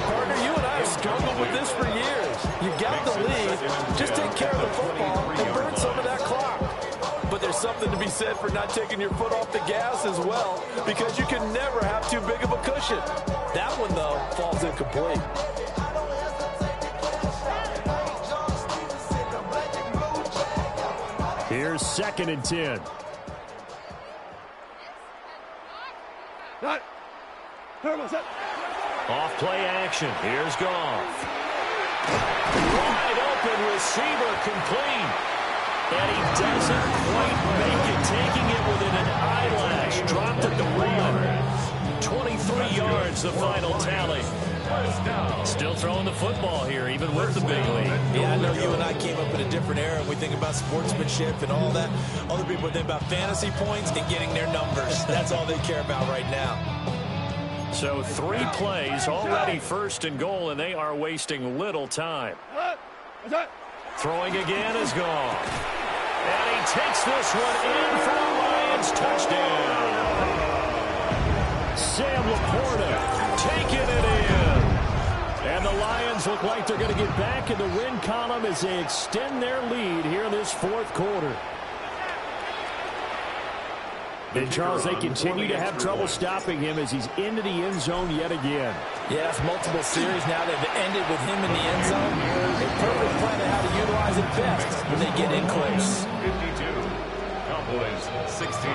Partner, you and I have struggled with this for years. You got the lead. Just take care of the football and burn some of that clock. But there's something to be said for not taking your foot off the gas as well, because you can never have too big of a cushion. That one, though, falls incomplete. Here's 2nd and 10. Off play action. Here's Goff. Wide open receiver complete. And he doesn't quite make it, taking it within an eyelash. Dropped at the 1. 23 yards, the final tally. Still throwing the football here, even with the big lead. Yeah, I know you and I came up in a different era. We think about sportsmanship and all that. Other people think about fantasy points and getting their numbers. That's all they care about right now. So 3 plays, already 1st and goal, and they are wasting little time. Throwing again is gone. And he takes this one in for the Lions touchdown. Sam Laporta taking it in. And the Lions look like they're going to get back in the win column as they extend their lead here in this 4th quarter. And, Charles, they continue to have trouble stopping him as he's into the end zone yet again. Yeah, it's multiple series now. They've ended with him in the end zone. A perfect plan on how to utilize it best when they get in close. 52. Cowboys 16.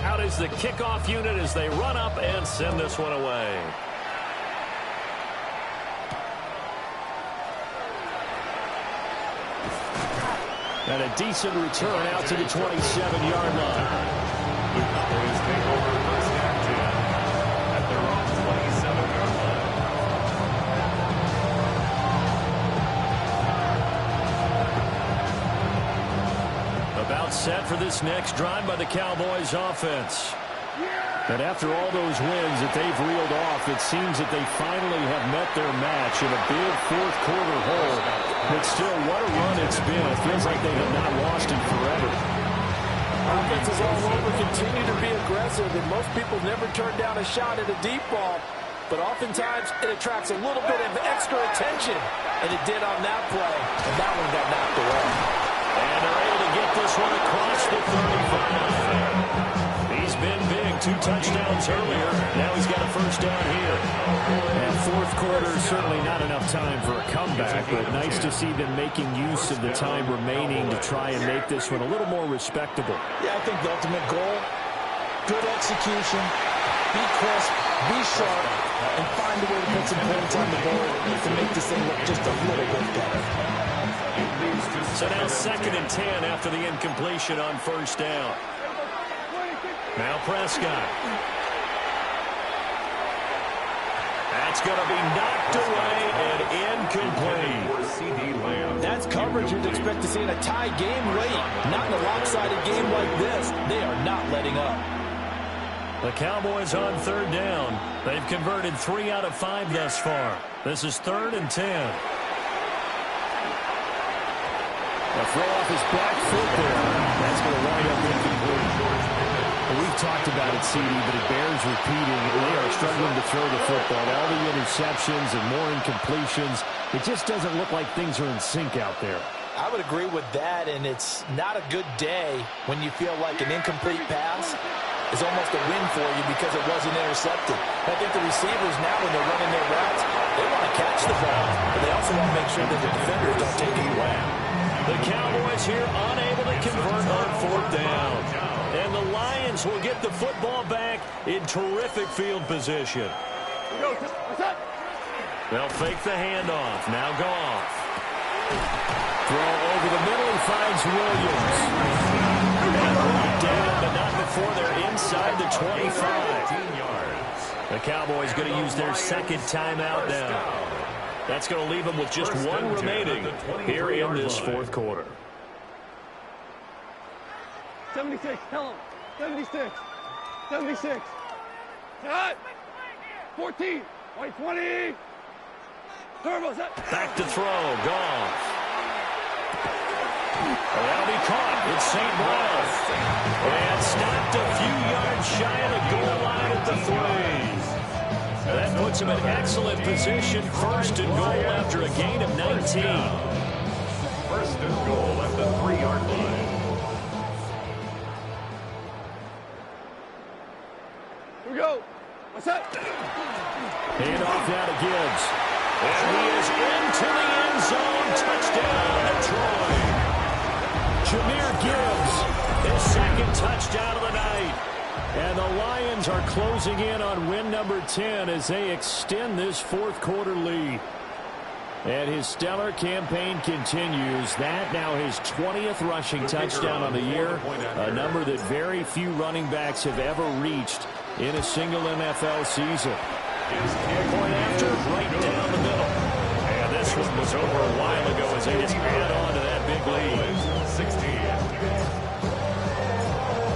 Out is the kickoff unit as they run up and send this one away. And a decent return out to the 27-yard line. The Cowboys take over first and 10 at their own 27-yard line. About set for this next drive by the Cowboys offense. And after all those wins that they've reeled off, it seems that they finally have met their match in a big fourth-quarter hole. But still, what a run it's been. It feels like they have not lost in forever. Offenses all over continue to be aggressive, and most people never turn down a shot at a deep ball. But oftentimes, it attracts a little bit of extra attention. And it did on that play, and that one got knocked away. And they're able to get this one across the 35. He's been big. 2 touchdowns earlier. Now he's got a first down here. And fourth quarter, certainly not enough time for a comeback, but nice to see them making use of the time remaining to try and make this one a little more respectable. Yeah, I think the ultimate goal, good execution, be crisp, be sharp, and find a way to put some points on the board to make this thing look just a little bit better. So now 2nd and 10 after the incompletion on first down. Now Prescott. That's going to be knocked away and incomplete. That's coverage you'd expect to see in a tie game late. Not in a lopsided game like this. They are not letting up. The Cowboys on 3rd down. They've converted 3 out of 5 thus far. This is 3rd and 10. A throw off his back foot there. That's going to wind up incomplete. We've talked about it, CD, but it bears repeating. They are struggling to throw the football. All the interceptions and more incompletions. It just doesn't look like things are in sync out there. I would agree with that, and it's not a good day when you feel like an incomplete pass is almost a win for you because it wasn't intercepted. I think the receivers now, when they're running their routes, they want to catch the ball, but they also want to make sure that the defenders don't take it away. The Cowboys here unable to convert on 4th down. And the Lions will get the football back in terrific field position. They'll fake the handoff. Now Goff. Throw over the middle. He finds Williams. And brought down, but not before they're inside the 25. The Cowboys going to use their 2nd timeout now. That's going to leave them with just 1 remaining here in this 4th quarter. 76, tell him. 76. 76. Cut. 14. White 20. Turbo set. Back to throw. Goff. That'll be caught. It's St. Brown. And stopped a few yards shy of the goal line at the 3. That puts him in excellent position. 1st and goal after a gain of 19. 1st and goal at the 3-yard line. Here we go. What's that? Hand off now to Gibbs. And he is into the end zone. Touchdown, Detroit. Jahmyr Gibbs, his 2nd touchdown of the night. And the Lions are closing in on win number 10 as they extend this 4th quarter lead. And his stellar campaign continues. That now his 20th rushing touchdown on the year, a number that very few running backs have ever reached in a single NFL season. Point after, right down the middle. And this one was over a while ago as they just add on to that big lead. 16.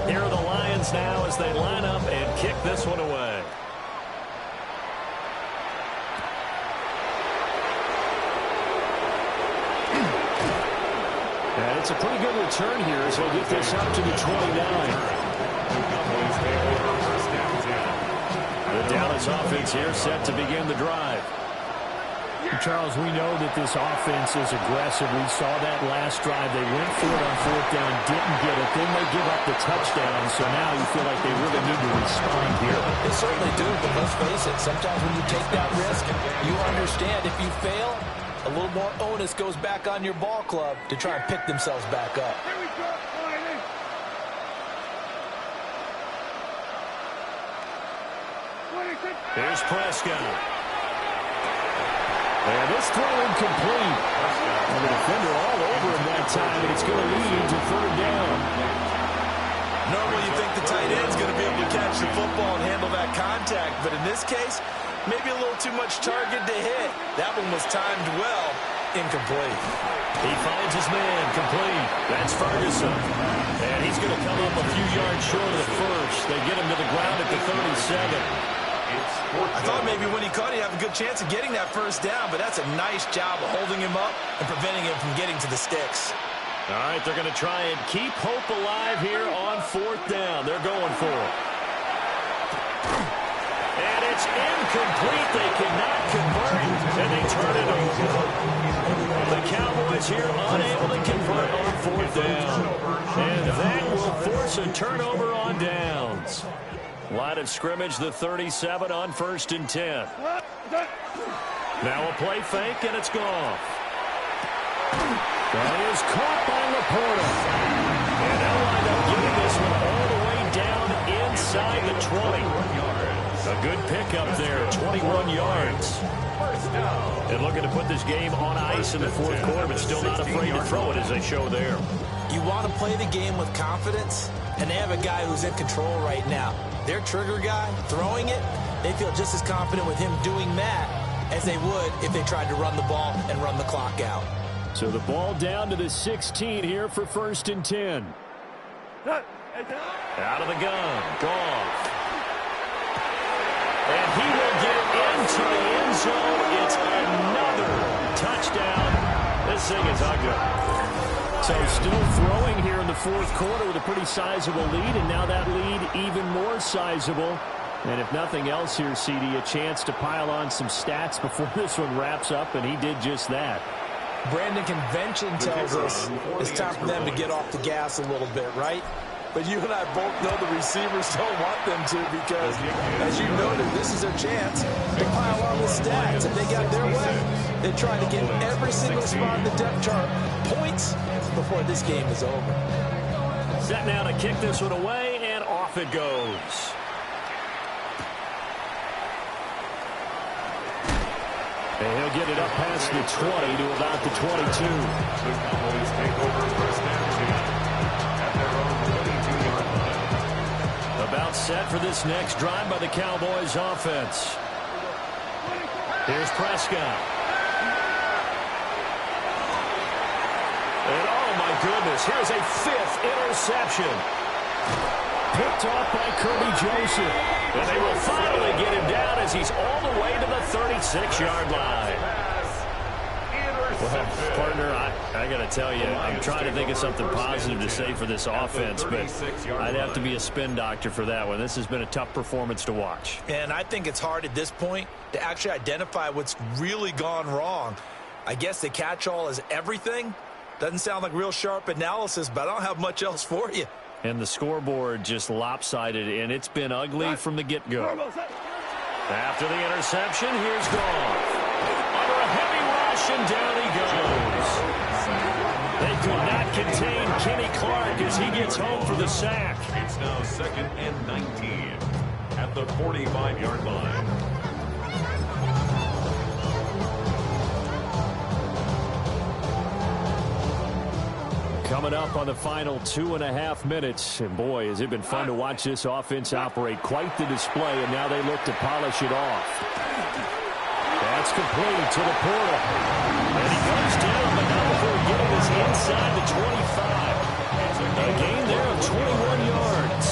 Here are the Lions now as they line up and kick this one away. And it's a pretty good return here as they'll get this up to the 29. The Dallas offense here set to begin the drive. Charles, we know that this offense is aggressive. We saw that last drive. They went for it on 4th down, didn't get it. Then they give up the touchdown. So now you feel like they really need to respond here. They certainly do, but let's face it. Sometimes when you take that risk, you understand if you fail, a little more onus goes back on your ball club to try and pick themselves back up. Here we go. Here's Prescott. And this throw incomplete. And the defender all over him that time, and it's going to lead the football and handle that contact. But in this case, maybe a little too much target to hit. That one was timed well. Incomplete. He finds his man, complete. That's Ferguson. And he's going to come up a few yards short of the first. They get him to the ground at the 37. I thought maybe when he caught it, he'd have a good chance of getting that first down, but that's a nice job of holding him up and preventing him from getting to the sticks. All right, they're going to try and keep hope alive here on 4th down. They're going for it. And it's incomplete. They cannot convert, and they turn it over. The Cowboys here unable to convert on 4th down. And that will force a turnover on downs. Line of scrimmage, the 37 on 1st and 10. Now a play fake, and it's gone. That is caught by Laporta. And they'll wind up getting this one all the way down inside the 20. A good pickup there, 21 yards. And looking to put this game on ice in the 4th quarter, but still not afraid to throw it as they show there. You want to play the game with confidence, and they have a guy who's in control right now. Their trigger guy, throwing it, they feel just as confident with him doing that as they would if they tried to run the ball and run the clock out. So the ball down to the 16 here for 1st and 10. Out of the gun, Goff. And he will get into the end zone. It's another touchdown. This thing is ugly. So still throwing here in the 4th quarter with a pretty sizable lead, and now that lead even more sizable. And if nothing else here, CD, a chance to pile on some stats before this one wraps up, and he did just that. Brandon, convention tells us it's time for them to get off the gas a little bit, right? But you and I both know the receivers don't want them to because, as you noted, this is their chance to pile on the stats. If they got their way, they try to get every single spot in the depth chart points before this game is over. Set now to kick this one away, and off it goes. And he'll get it up past the 20 to about the 22. The Cowboys take over 1st and 10 at their own 22-yard line. About set for this next drive by the Cowboys offense. Here's Prescott. And oh my goodness, here's a 5th interception. Picked off by Kirby Joseph. And they will finally get him down as he's all the way to the 36-yard line. Well, partner, I got to tell you, I'm trying to think of something positive to say for this offense, but I'd have to be a spin doctor for that one. This has been a tough performance to watch. And I think it's hard at this point to actually identify what's really gone wrong. I guess the catch-all is everything. Doesn't sound like real sharp analysis, but I don't have much else for you. And the scoreboard just lopsided, and it's been ugly from the get-go. After the interception, here's Goff. Under a heavy rush, and down he goes. They could not contain Kenny Clark as he gets home for the sack. It's now 2nd and 19 at the 45-yard line. Coming up on the final 2.5 minutes. And boy, has it been fun to watch this offense operate. Quite the display, and now they look to polish it off. That's complete to the portal. And he comes down, but not before getting this inside the 25. A gain there of 21 yards.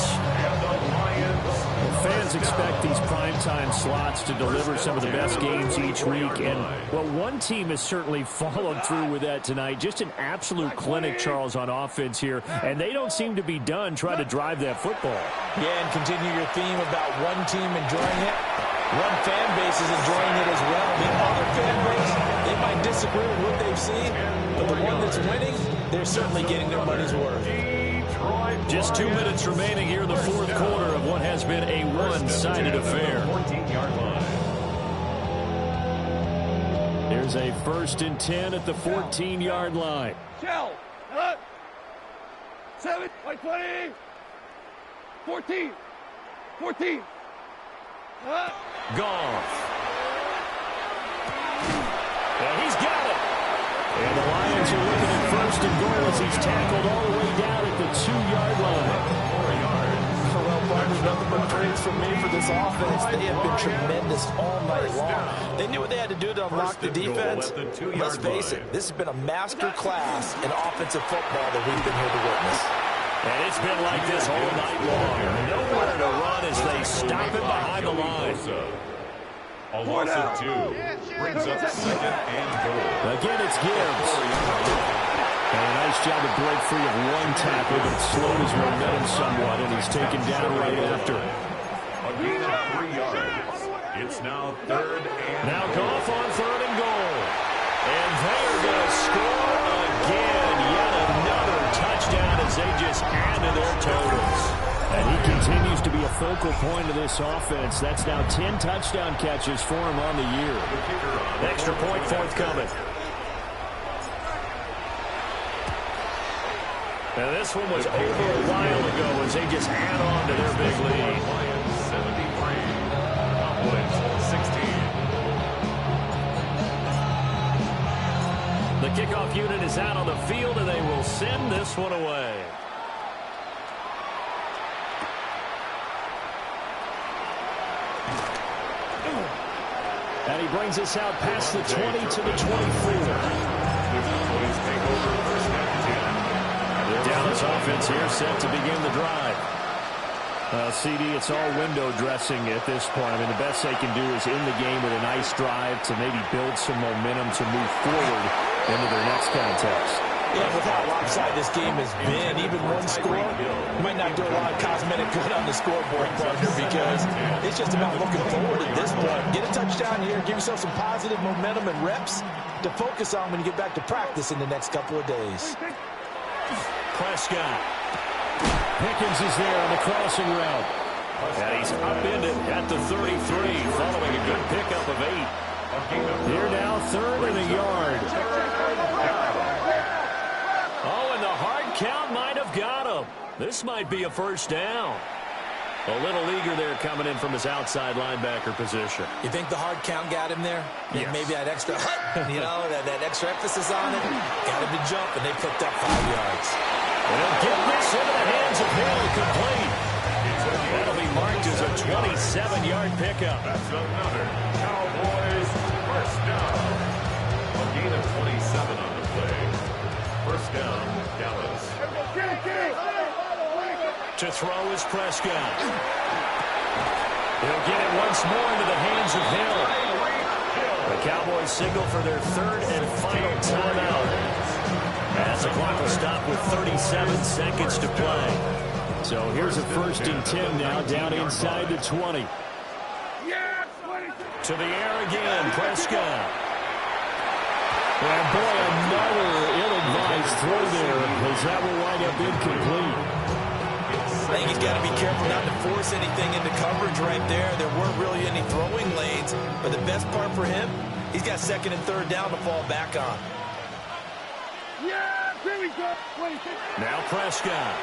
Fans expect these primetime slots to deliver some of the best games each week. And, well, one team has certainly followed through with that tonight. Just an absolute clinic, Charles, on offense here. And they don't seem to be done trying to drive that football. Yeah, and continue your theme about one team enjoying it. One fan base is enjoying it as well. The other fan base, they might disagree with what they've seen, but the one that's winning, they're certainly getting their money's worth. Just 2 minutes remaining here in the 4th quarter of what has been a one-sided affair. There's a 1st and 10 at the 14-yard line. Shell. 7. White 20. 14. 14. Goff. And he's got it. And the Lions are looking at 1st and goal as he's tackled all the way down at the 2-yard line. Well, partner, nothing but praise for say for this offense, they have been tremendous all night long. They knew what they had to do to unlock the defense. Let's face it, this has been a master class in offensive football that we've been here to witness. And it's been like this all night long. Nowhere to run as they stop it behind the line. A loss of 2 brings up 2nd and goal. Again, it's Gibbs. And a nice job to break free of one tackle, but it slowed his momentum somewhat, and he's taken down right after. A gain of 3 yards. It's now 3rd and now Goff on 3rd and goal. And they're going to score again. Yet another touchdown as they just add to their totals. And he continues to be a focal point of this offense. That's now 10 touchdown catches for him on the year. Extra point forthcoming. And this one was over a while ago as they just add on to their big lead. Lions 73, Cowboys 16. The kickoff unit is out on the field, and they will send this one away. And he brings us out past the 20 to the 24. The Dallas offense here set to begin the drive. CD, it's all window dressing at this point. I mean, the best they can do is in the game with a nice drive to maybe build some momentum to move forward into their next contest. Yeah, with how lopsided this game has been, even one score might not do a lot of cosmetic good on the scoreboard, partner, because it's just about looking forward at this point. Get a touchdown here, give yourself some positive momentum and reps to focus on when you get back to practice in the next couple of days. Prescott. Pickens is there on the crossing route. And he's upended at the 33, following a good pickup of 8. Here now, 3rd and a yard. Oh, and the hard count might have got him. This might be a first down. A little eager there coming in from his outside linebacker position. You think the hard count got him there? Yes. Maybe that extra, that extra emphasis on it. Got him to jump, and they picked up 5 yards. And he'll get this into the hands of Hill, complete. That'll be marked as a 27-yard pickup. That's another Cowboys first down. A gain of 27 on the play. First down, Dallas. To throw is Prescott. He'll get it once more into the hands of Hill. The Cowboys signal for their 3rd and final timeout, as the clock will stop with 37 seconds to play. So here's a 1st and 10 now, down inside the 20. To the air again, Prescott. And boy, another ill-advised throw there, as that will wind up incomplete. I think he's got to be careful not to force anything into coverage right there. There weren't really any throwing lanes, but the best part for him, he's got 2nd and 3rd down to fall back on. Now Prescott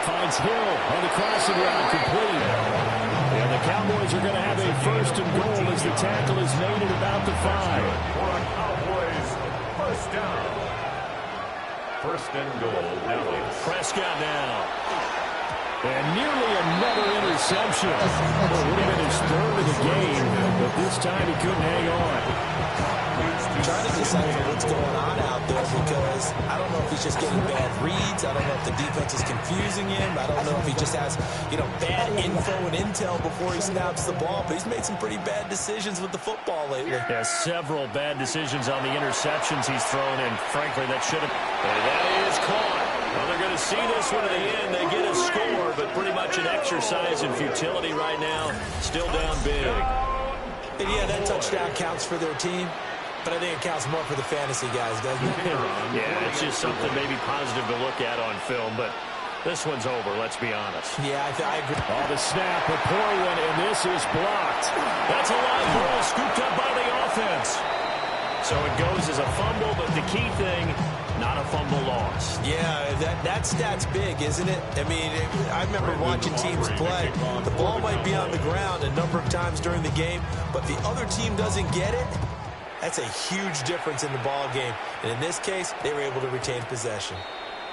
finds Hill on the crossing route, complete. And the Cowboys are going to have a 1st and goal as the tackle is made at about the 5. For a Cowboys first down. 1st and goal, Dallas. Prescott now. And nearly another interception. Well, it would have been his 3rd of the game, but this time he couldn't hang on. I'm trying to decipher what's going on out there, because I don't know if he's just getting bad reads. I don't know if the defense is confusing him. I don't know if he just has, bad info and intel before he snaps the ball. But he's made some pretty bad decisions with the football lately. Yeah, several bad decisions on the interceptions he's thrown, and frankly, that should have. And that is caught. Well, they're going to see this one to the end. They get a score, but pretty much an exercise in futility right now. Still down big. And yeah, that touchdown counts for their team. But I think it counts more for the fantasy guys, doesn't it? Yeah, it's just something maybe positive to look at on film, but this one's over, let's be honest. Yeah, I agree. Oh, the snap, a poor one, and this is blocked. That's a live ball scooped up by the offense. So it goes as a fumble, but the key thing, not a fumble loss. Yeah, that stat's big, isn't it? I mean, I remember watching teams play. The ball might be on the ground a number of times during the game, but the other team doesn't get it. That's a huge difference in the ball game. And in this case, they were able to retain possession.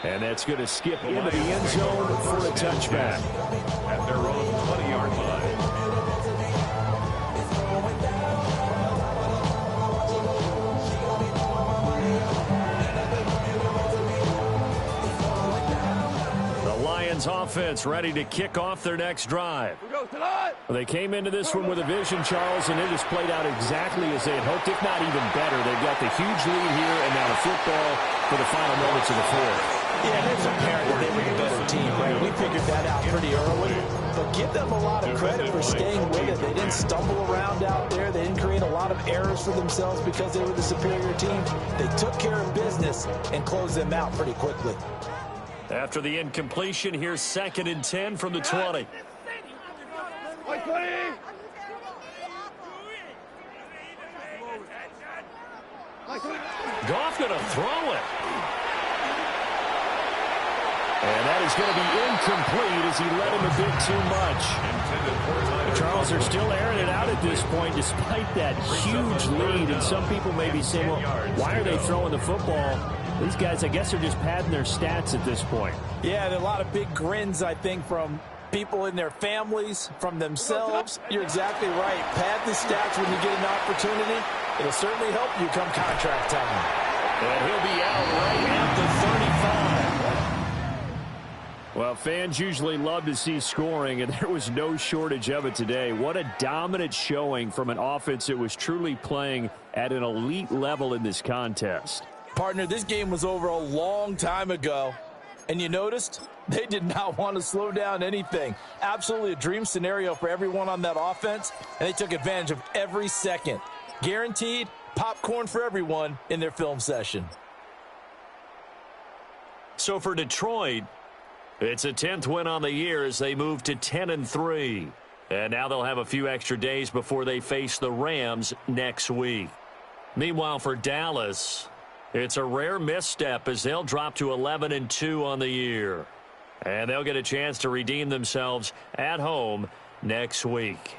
And that's going to skip into the end zone for a touchback. At their own 20-yard line. The Lions offense ready to kick off their next drive. They came into this one with a vision, Charles, and it just played out exactly as they had hoped, if not even better. They've got the huge lead here and now the football for the final moments of the fourth. Yeah, it's apparent that they were the better team, right? We figured that out pretty early. But give them a lot of credit for staying with it. They didn't stumble around out there. They didn't create a lot of errors for themselves because they were the superior team. They took care of business and closed them out pretty quickly. After the incompletion, here's 2nd and 10 from the 20. Goff going to throw it. And that is going to be incomplete as he led him a bit too much. Charles, they're still airing it out at this point despite that huge lead. And some people may be saying, well, why are they throwing the football? These guys, I guess, are just padding their stats at this point. Yeah, and a lot of big grins, I think, from people in their families, from themselves. You're exactly right. Pad the stats when you get an opportunity. It'll certainly help you come contract time. And he'll be out right at the 35. Well, fans usually love to see scoring, and there was no shortage of it today. What a dominant showing from an offense that was truly playing at an elite level in this contest. Partner, this game was over a long time ago, and you noticed they did not want to slow down anything. Absolutely a dream scenario for everyone on that offense, and they took advantage of every second. Guaranteed popcorn for everyone in their film session. So for Detroit, it's a 10th win on the year as they move to 10-3. And now they'll have a few extra days before they face the Rams next week. Meanwhile, for Dallas, it's a rare misstep as they'll drop to 11-2 on the year. And they'll get a chance to redeem themselves at home next week.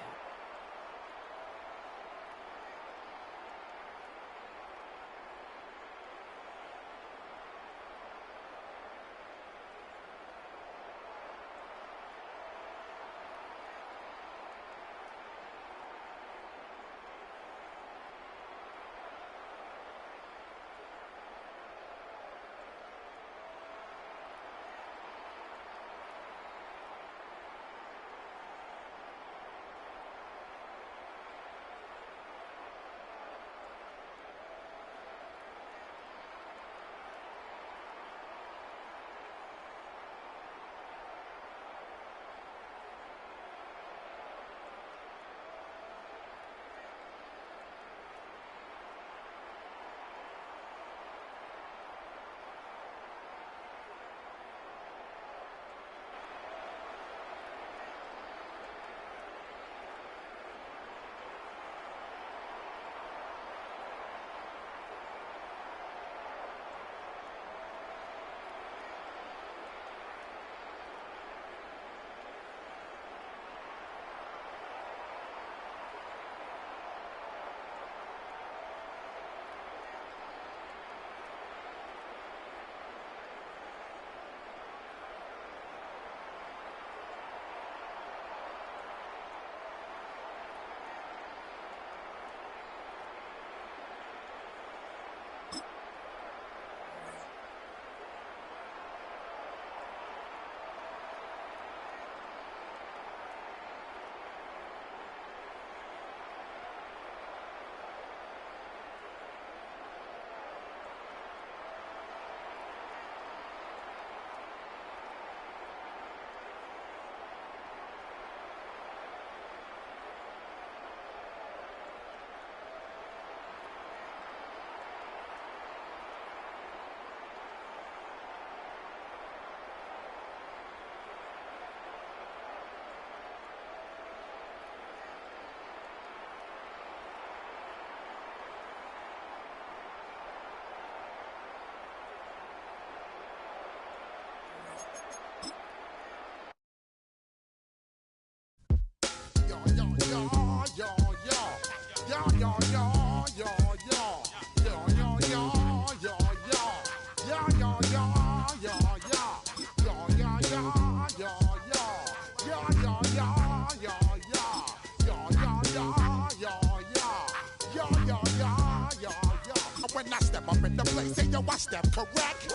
step correct.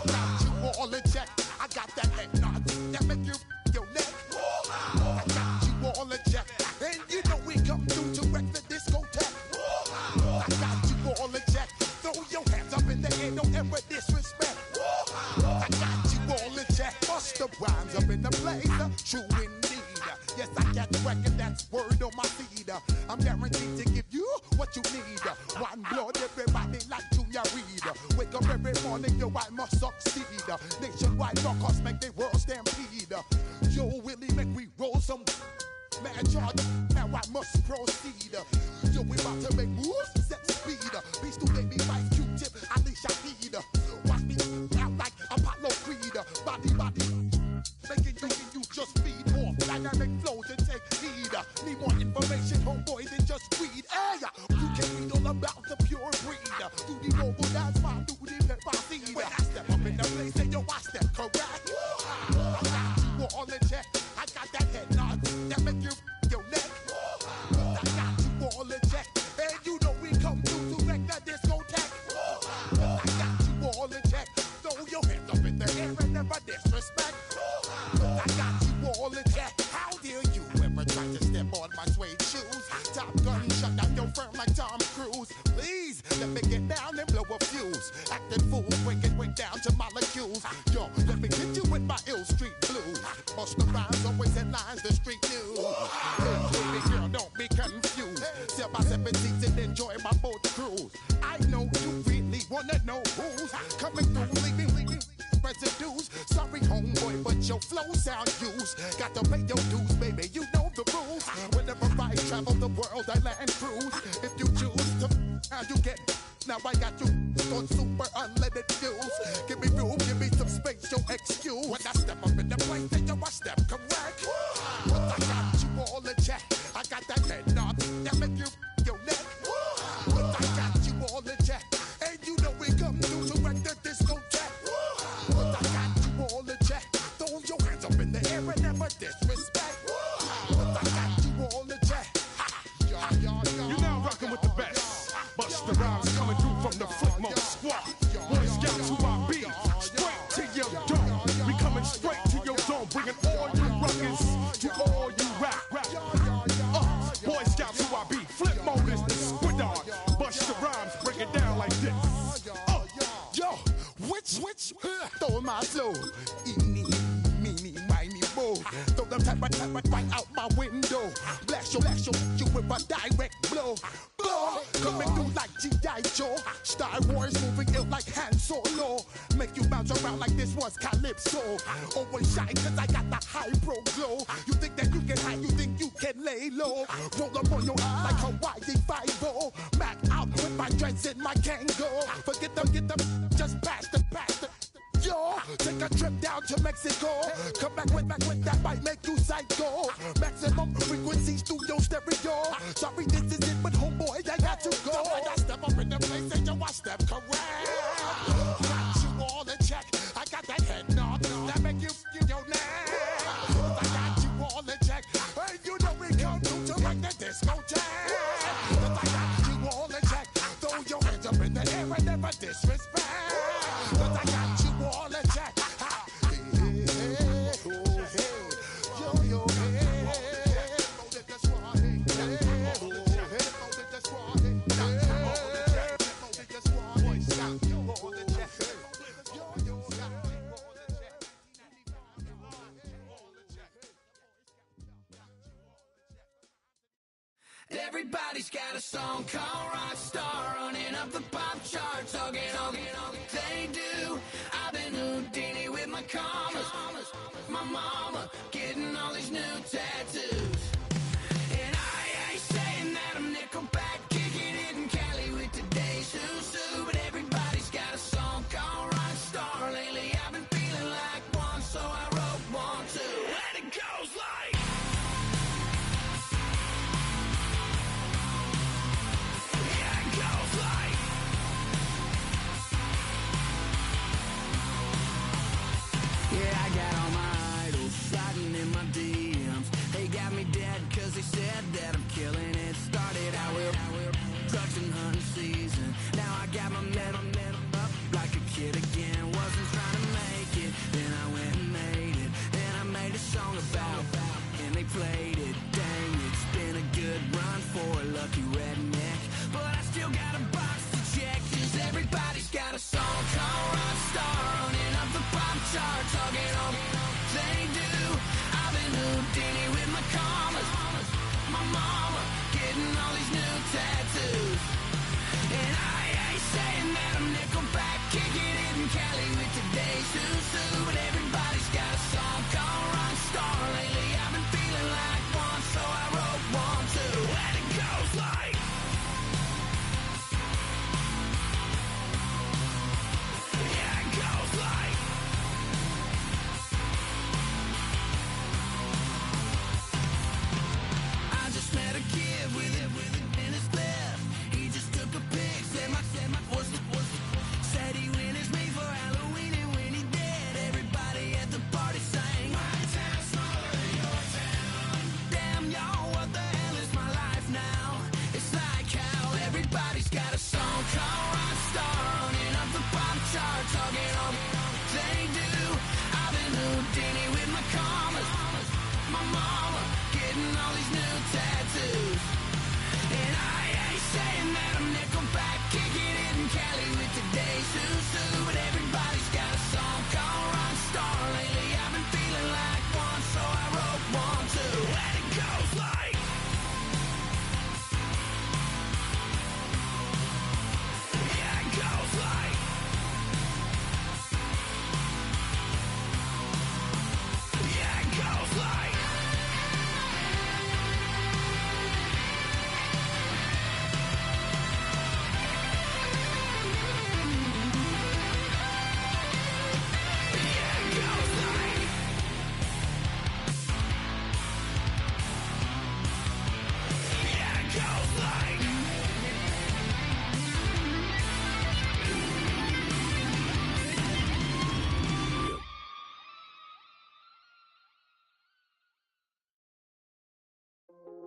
Got you all in check. I got that head nod that make you your neck. I got you all in check. And you know we come through to wreck the discotheque. I got you all in check. Throw your hands up in the air, don't ever disrespect. I got you all in check. Bust the rhymes up in the place. True indeed. Yes, I got the record, that's word on my feed. I'm guaranteed to give you what you need. One blood, everybody like Junior Reed. Wake up every morning, yo, I must succeed. Nationwide rockers make the world stampede. Yo, Willie, make we roll some mad charge. Now I must proceed. Yo, we about to make moves, set speed. Beast to baby, like Q-tip, Alicia Heed. Watch me out like Apollo Creed. Body, making you just feed off dynamic flows and take heed. Need more information, homeboy, than just weed. Hey, you can read all about the pure breed. Do the mobile dance, my do the pepper seed. When I step up in the place, and yo, I step correct. I got you all in check. I got that head nod that make you your neck. I got you all in check. And you know we come through to wreck the discotheque. I got you all in check. Throw your hands up in the air and never disrespect. I got you all in check. How dare you ever try to step on my suede shoes? Top Gun shut down your firm like Tom Cruise. Please let me get down and blow a fuse. Acting fool, breaking way down to molecules. Yo, let me hit you with my ill street blues. Bust the rhymes, always headlines the street news. Hey, baby girl, don't be confused. Sell my 7 seats and enjoy my boat cruise. I know you really wanna know who's coming through, leaving residues. Sorry, homeboy, but your flow sound used. Got to pay your dues, baby, you know the rules. Whenever I travel the world, I land cruise. If you choose to, how you get. Now I got you on super unleaded fuels. Give me room, give me some space, your excuse. When I step up in the place, then yo, I step correct. But I got you all in check. I got that head nod that make you your neck. But I got you all in check. And you know we come through to wreck the discotheque. But I got you all in check. Throw your hands up in the air and never disrespect. But I got you all in check. You're now rocking with the best. Bust the rhymes coming through from the footmost squad. Boy Scouts who I be. Straight to your dome. We coming straight to your dome. Bringing all you ruckus to all you rap. Boy Scouts who I be. Flip mode is the squid dog. Bust the rhymes, break it down like this. Yo, which, throw my flow. Eeny, meeny, miny, mo. Throw them type right out my window. Blast you with a direct blow. Coming through like G.I. Joe. Star Wars moving ill like Han Solo. Make you bounce around like this was Calypso. Always shine cause I got the high pro glow. You think that you can hide, you think you can lay low. Roll up on your ass like Hawaii 5-0. Mac out with my dreads in my Kango. Forget them, just pass the. Yo, take a trip down to Mexico. Come back with that might make you psycho. Maximum frequency studio stereo. Sorry, this is it, but homeboy, I got to go. When I step up in the place, and yo, I step correct. Got you all in check. I got that head nod that make you your neck. I got you all in check. Hey, you know we come through to like the discotheque. I got you all in check. Throw your hands up in the air and never disrespect. I got you all in check. Everybody's got a song called Rockstar, running up the pop charts, hugging. They do. I've been Houdini with my commas. My mama getting all these new tattoos. And I ain't saying that I'm Nickelback, kicking it in Cali with today's who's who. But everybody's got a song called Rockstar. Lately I've been feeling like one, so I wrote one too. And it goes like. Yeah, I got all my idols sliding in my DMs. They got me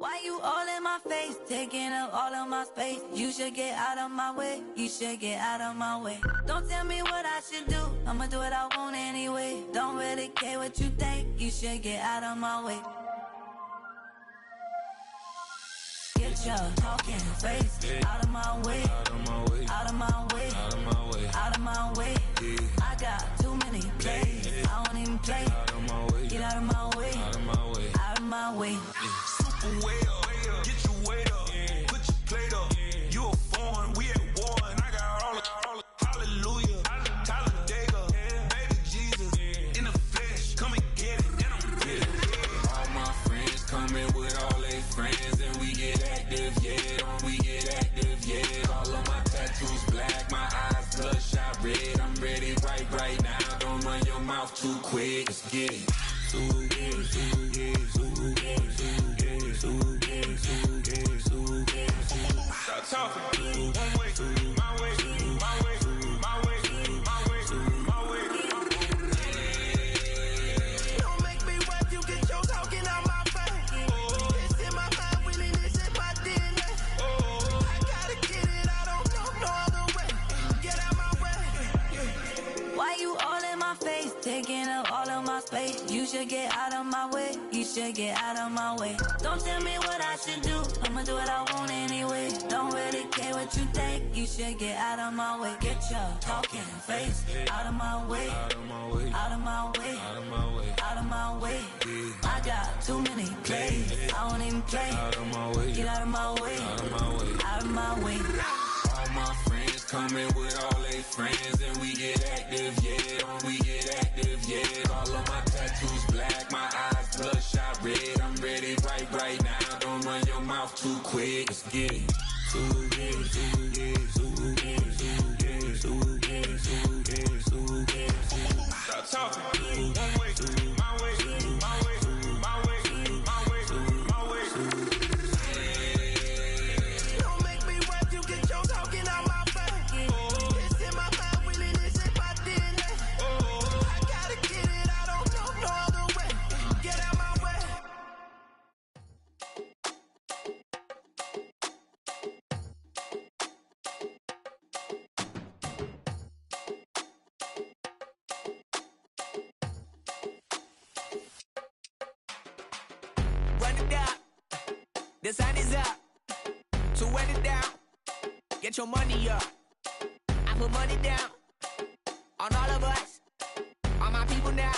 Why you all in my face, taking up all of my space? You should get out of my way, you should get out of my way. Don't tell me what I should do, I'ma do what I want anyway. Don't really care what you think, you should get out of my way. Get your talking face out of my way, out of my way, out of my way, out of my way, out of my way. I got too many plays, I don't even play. Out of my way, get out of my way, out of my way, out of my way. Super way up, get your weight up, put your plate up. You a foreign, we at war, and I got all the hallelujah, Talladega, baby Jesus, in the flesh, come and get it, and I'm with it. All my friends coming with all they friends, and we get active, yeah, don't we get active, yeah. All of my tattoos black, my eyes bloodshot red. I'm ready right now, don't run your mouth too quick, let's get it. Stop talking. One way, my way, my way, my way, my way, my way. Don't make me wipe you, get your talking out my face. It's in my mind, really, this in my DNA. I gotta get it, I don't know no other way. Get out my way. Why you all in my face, taking up all of my space? You should get out of my way, you should get out of my way. Don't tell me what I should do, I'ma do what I want anyway. Don't really care what you think, you should get out of my way. Get your talking face out of my way, out of my way, out of my way, out of my way, out of my way. I got too many plays, I don't even play. Out of my way, get out of my way, out of my way, out of my way. All my friends coming with all they friends, and we get active, yeah, don't we get active, yeah. All of my tattoos black, my eyes bloodshot red. I'm ready right now, don't run your mouth too quick, let's get it. Stop talking. One way, my way, my way, my way, my way, my way. Don't make me wipe you, get your talking out my face. It's in my mind, really, this in my DNA. I gotta get it, I don't know no other way. Get out my way. Run it down, the sun is up. So run it down, get your money up. I put money down on all of us, on my people now,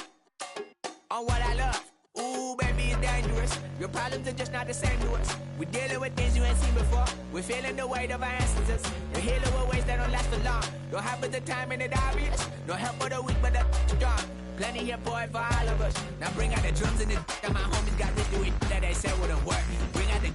on what I love. Ooh, baby, it's dangerous. Your problems are just not the same to us. We're dealing with things you ain't seen before. We're feeling the weight of our ancestors. We're healing with ways that don't last for long. Don't have but the time and it obvious. No help for the weak, but the strong. Plenty here for it for all of us. Now bring out the drums and the and my homies got this do it that they said wouldn't work. Bring out the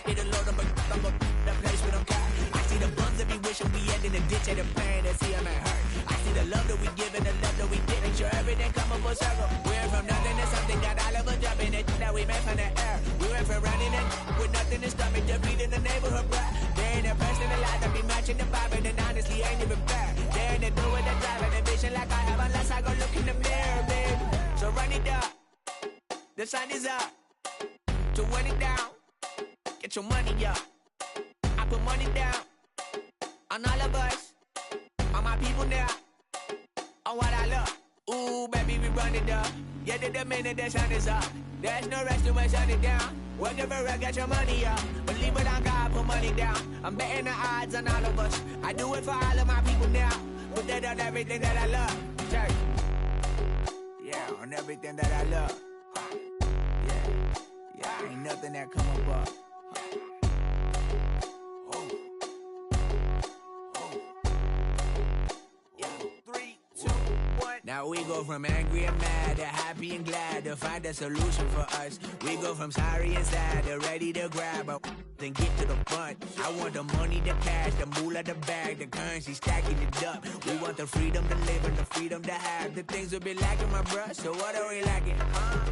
and the load them, but I'm up the place with them car. I see the bums that be wishing we end in the ditch of the pain that see them and hurt. I see the love that we give and the love that we get. Make sure everything come up full circle. We're from nothing to something, got all of us jumping it that we made from the air. We went from running it with nothing to stop me, just beating the neighborhood bruh. There ain't a person alive that be matching the vibe, and honestly ain't even fair. There ain't a do with the drive and the vision like I have unless I go look in the mirror, babe. So run it up, the sun is up. So run it down, get your money up. I put money down on all of us, on my people now, on what I love. Ooh, baby, we run it up. Get it the minute the sun is up. There's no rest to shut it down. Working for real, get your money up. Believe it on God, put money down. I'm betting the odds on all of us. I do it for all of my people now. Put that on everything that I love. Church. Yeah, on everything that I love. Yeah, ain't nothing that come above. Now we go from angry and mad to happy and glad to find a solution for us. We go from sorry and sad to ready to grab up and get to the front. I want the money, the cash, the moolah, the bag, the currency, stacking it up. We want the freedom to live and the freedom to have the things we'll be lacking, my bruh. So what are we lacking?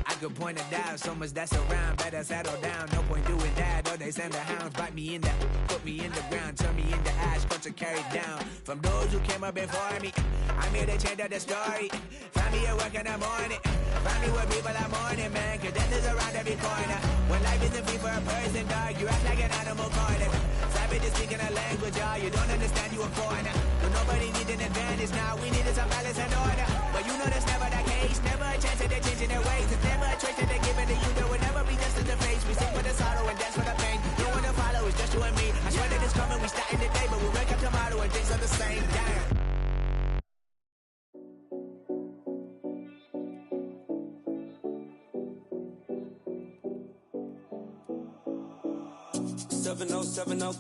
I could point it out, so much that's around. Better settle down, no point doing that. Or they send the hounds, bite me in the, put me in the ground, turn me into ash, but to carry down. From those who came up before me, I'm here to change up the story. Find me at work in the morning, find me where people are mourning, man, cause death is around every corner. When life isn't free for a person, dog. You act like an animal corner. Savages speaking a language, y'all. You don't understand you a foreigner. But nobody needs an advantage now. We needed some balance and order. But you know that's never the case. Never a chance that they're changing their ways. It's never a choice that they're giving to you. There will never be just in the face. We sing for the sorrow and dance for the pain. No one to follow, it's just you and me. I swear that it's coming. We starting today, but we'll wake up tomorrow and things are the same. Damn.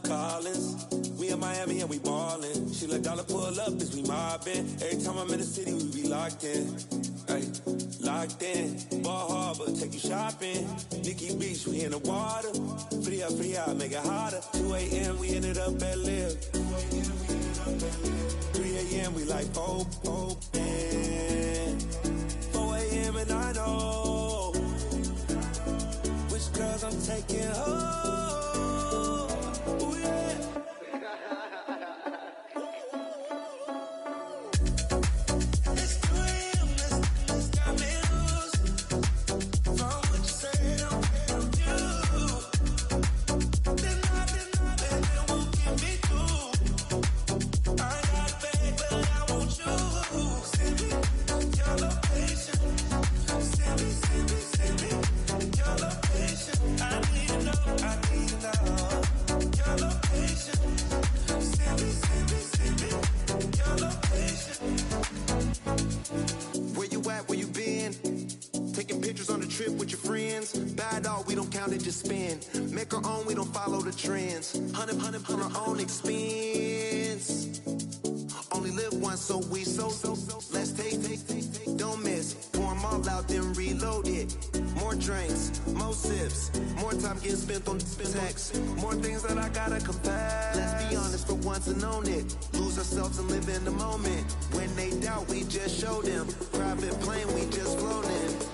Collins. We in Miami and we ballin'. She let dollar pull up as we mobbin'. Every time I'm in the city, we be locked in. Ay, locked in. Ball Harbor, take you shopping. Nikki Beach, we in the water. Fria, make it hotter. 2 a.m. we ended up at Live. 3 a.m. we like Pope. 4 a.m. and I know which girls I'm taking home. Just spin, make our own, we don't follow the trends. 100 on our own expense. Only live once, so let's take, don't miss. Pour them all out, then reload it. More drinks, more sips, more time getting spent on text. More things that I gotta confess. Let's be honest for once and own it. Lose ourselves and live in the moment. When they doubt, we just show them. Private plane, we just float in.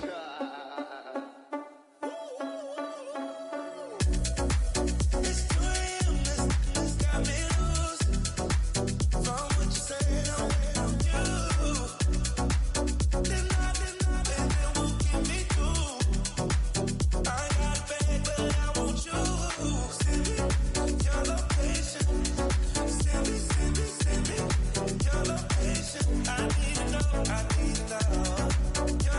I need to know.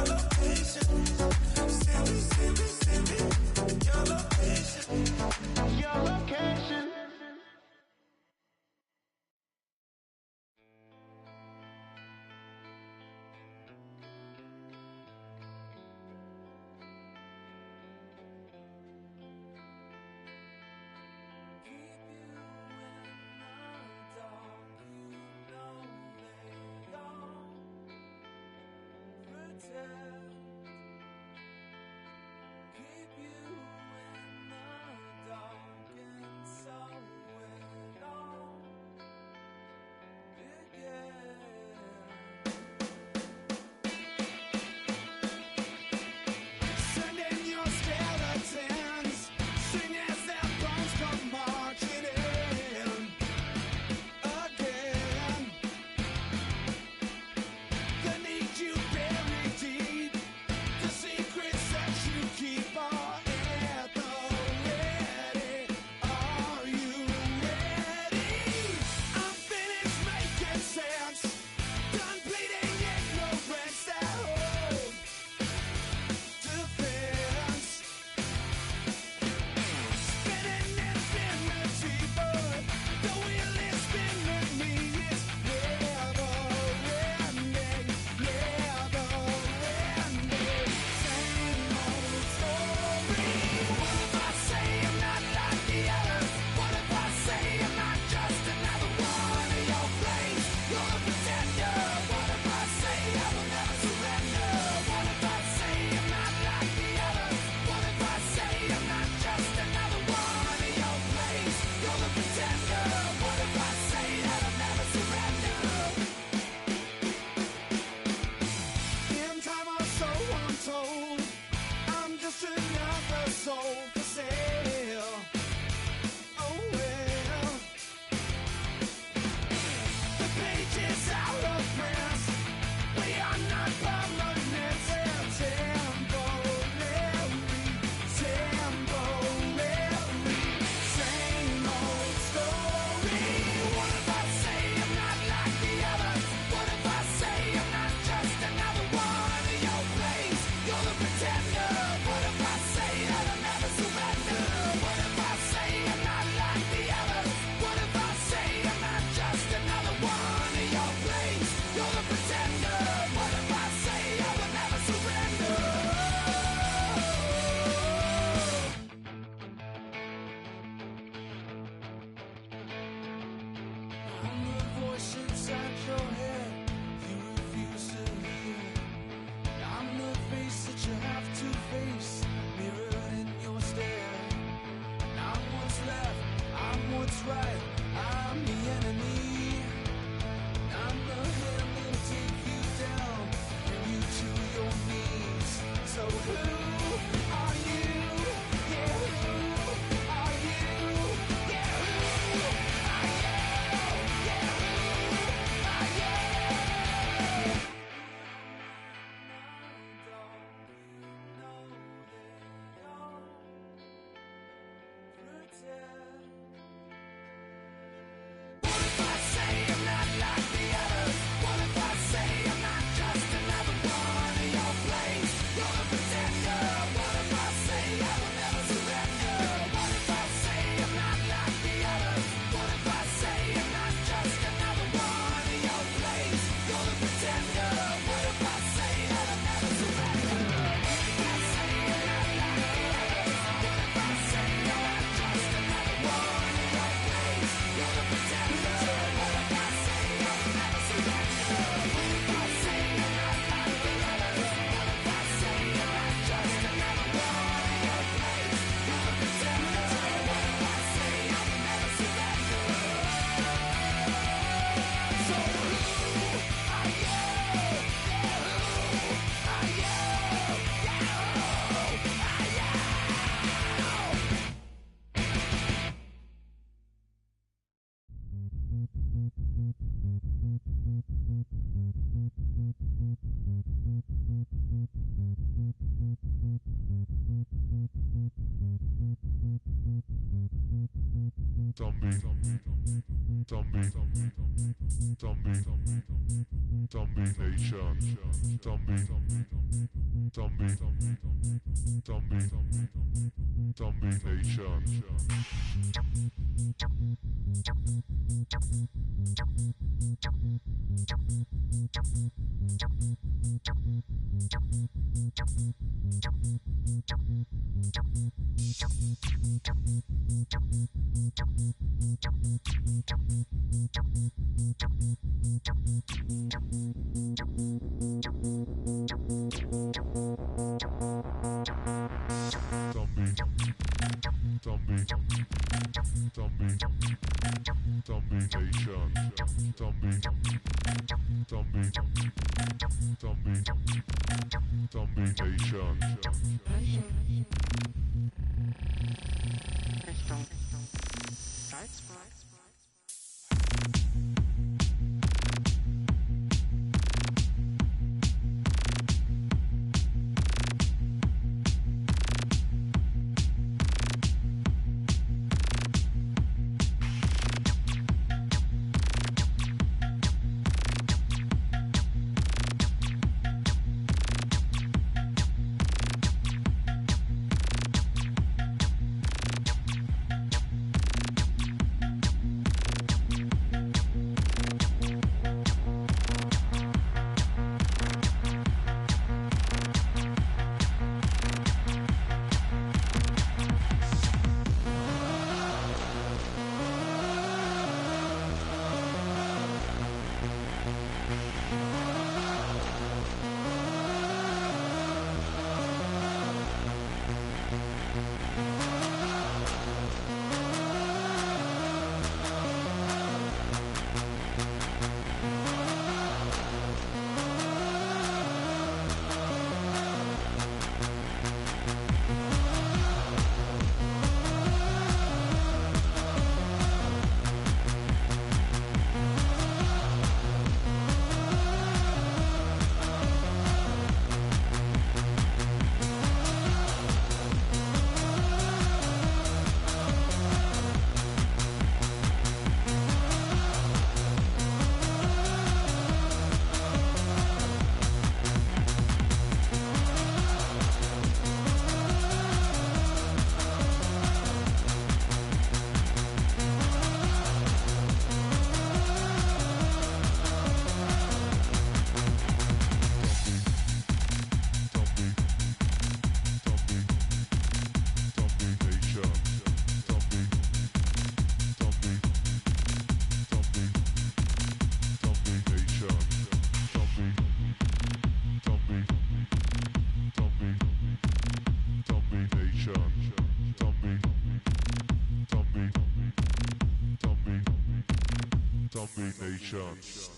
Nations.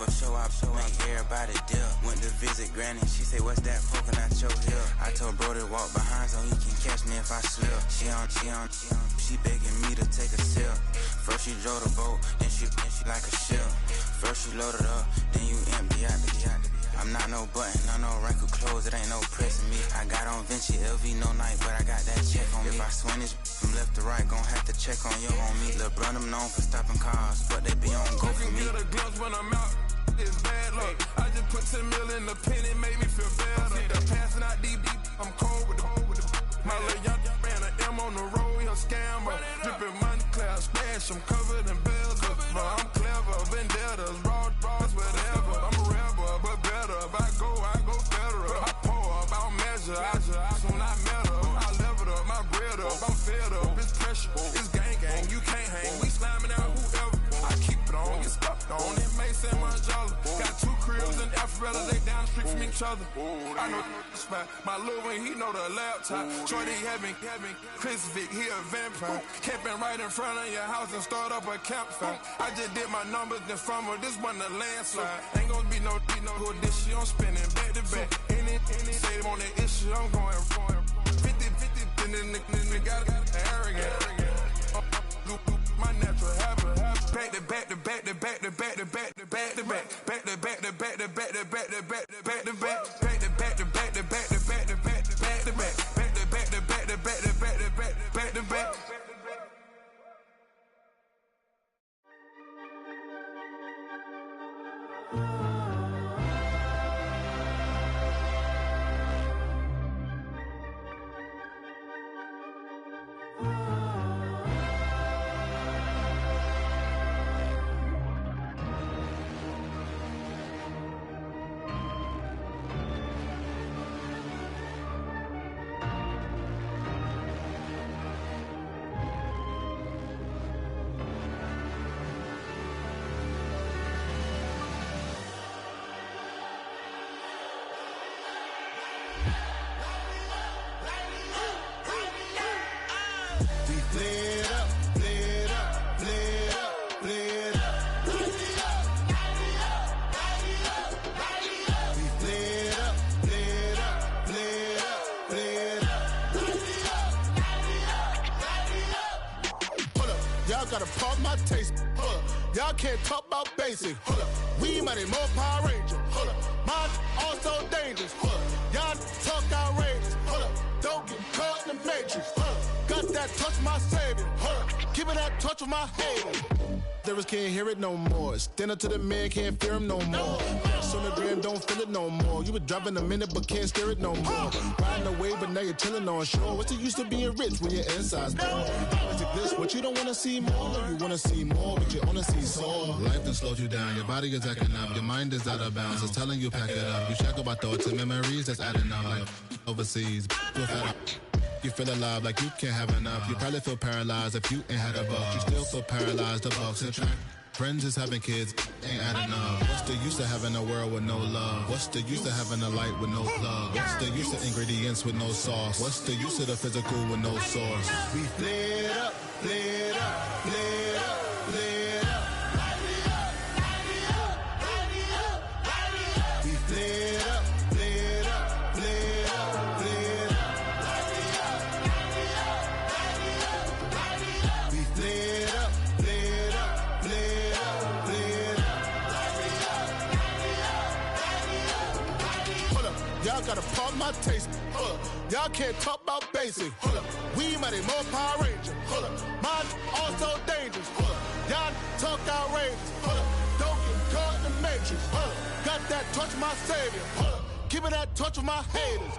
For sure, I make everybody deal. Went to visit Granny, she say, what's that poking out your heel? I told bro to walk behind so he can catch me if I slip. She begging me to take a sip. First she drove the boat, then she like a ship. First you load it up, then you empty out the I'm not no button, no wrinkled clothes, it ain't no pressing me. I got on Vinci, LV, no night, but I got that check on me. If I swing this from left to right, gon' have to check on your homie. Lil' bro, I'm known for stopping cars, but they be on go for me. Get a glimpse when I'm out, it's bad luck. I just put 10 mil in the pen, it made me feel better. The passing out deep, I'm cold with the my little young ran an M on the road, he a scammer. Drippin' money, clear, splash, I'm covered in bells. But I'm clever, vendettas, raw, whatever. I'm a rebel, but better. If I go federal. I pour up, I'll measure. Soon I met her, I leveled up, my bread up. I'm fed up, it's pressure, it's gang, you can't hang. We slamming out whoever. I keep it on, get stuck on. It may say Manjala. Got 2 cribs in Alpharetta, they down the street from each other. I know the spot. My little one, he know the laptop. Shorty having Chris Vick, he a vampire. Camping right in front of your house and start up a campfire. I just did my numbers in front of this one a landslide. Ain't gonna be no who this shit, I'm spinning back to back. Any say they want that issue, I'm going 50, and then the got arrogant. My natural habit. Back to back to back to back to back to back to back to back. Back to back to back to back to back to back to back to back. Back to back to back to back to back to back to back to back. Back to back to back to back to back to back to back. Gotta pump my taste. Hold up. Y'all can't talk about basic. Hold up. We mighty more Power Ranger. Hold up. Mine also dangerous. Hold up. Y'all talk outrageous. Hold up. Don't get caught in the matrix. Hold up. Got that touch my savior. Hold up. Keeping that touch with my haters. Lyrics can't hear it no more. Stand up to the man, can't fear him no more. On the gram, don't feel it no more. You were driving a minute, but can't steer it no more. Riding away, but now you're chilling on shore. What's the use of being rich when your inside's poor? This, what you don't want to see more. You want to see more, but you only see sore. Life done slowed you down. Your body is acting up. Your mind is out of bounds. It's telling you pack it up. You shackle by thoughts and memories that's adding up. Like overseas, you feel alive like you can't have enough. You probably feel paralyzed if you ain't had a buck. You still feel paralyzed. The bucks and track. Friends is having kids, ain't adding up. What's the use of having a world with no love? What's the use of having a light with no plug? What's the use of ingredients with no sauce? What's the use of the physical with no source? We lit up, lit up, lit up, lit up. Light it up, light it up, light it up, light it up. We lit up, lit up, lit up, lit up. Light it up, light it up, light it up, light it up. We lit up, lit up, lit up, lit up. Light it up, light it up, light it up, light it up. Hold up, y'all gotta pump my taste. Hold up, y'all can't talk about basic. Hold up, we mighty more Power Ranger. Hold up, mine also dangerous. Hold up, y'all talk outrageous. Hold up, don't get caught in the matrix. Hold up, got that touch my savior. Hold up, keeping that touch with my haters.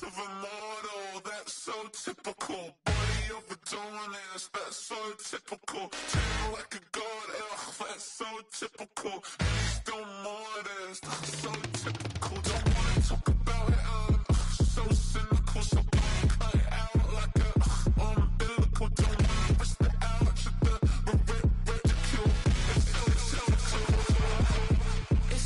Of a model, that's so typical. Body of Adonis, that's so typical. Tail like a god, that's so typical. Still modest, that's so typical. Don't wanna talk about it, so cynical. So cut it out like a umbilical. Don't wanna risk the ouch of the ridicule. It's so typical. It's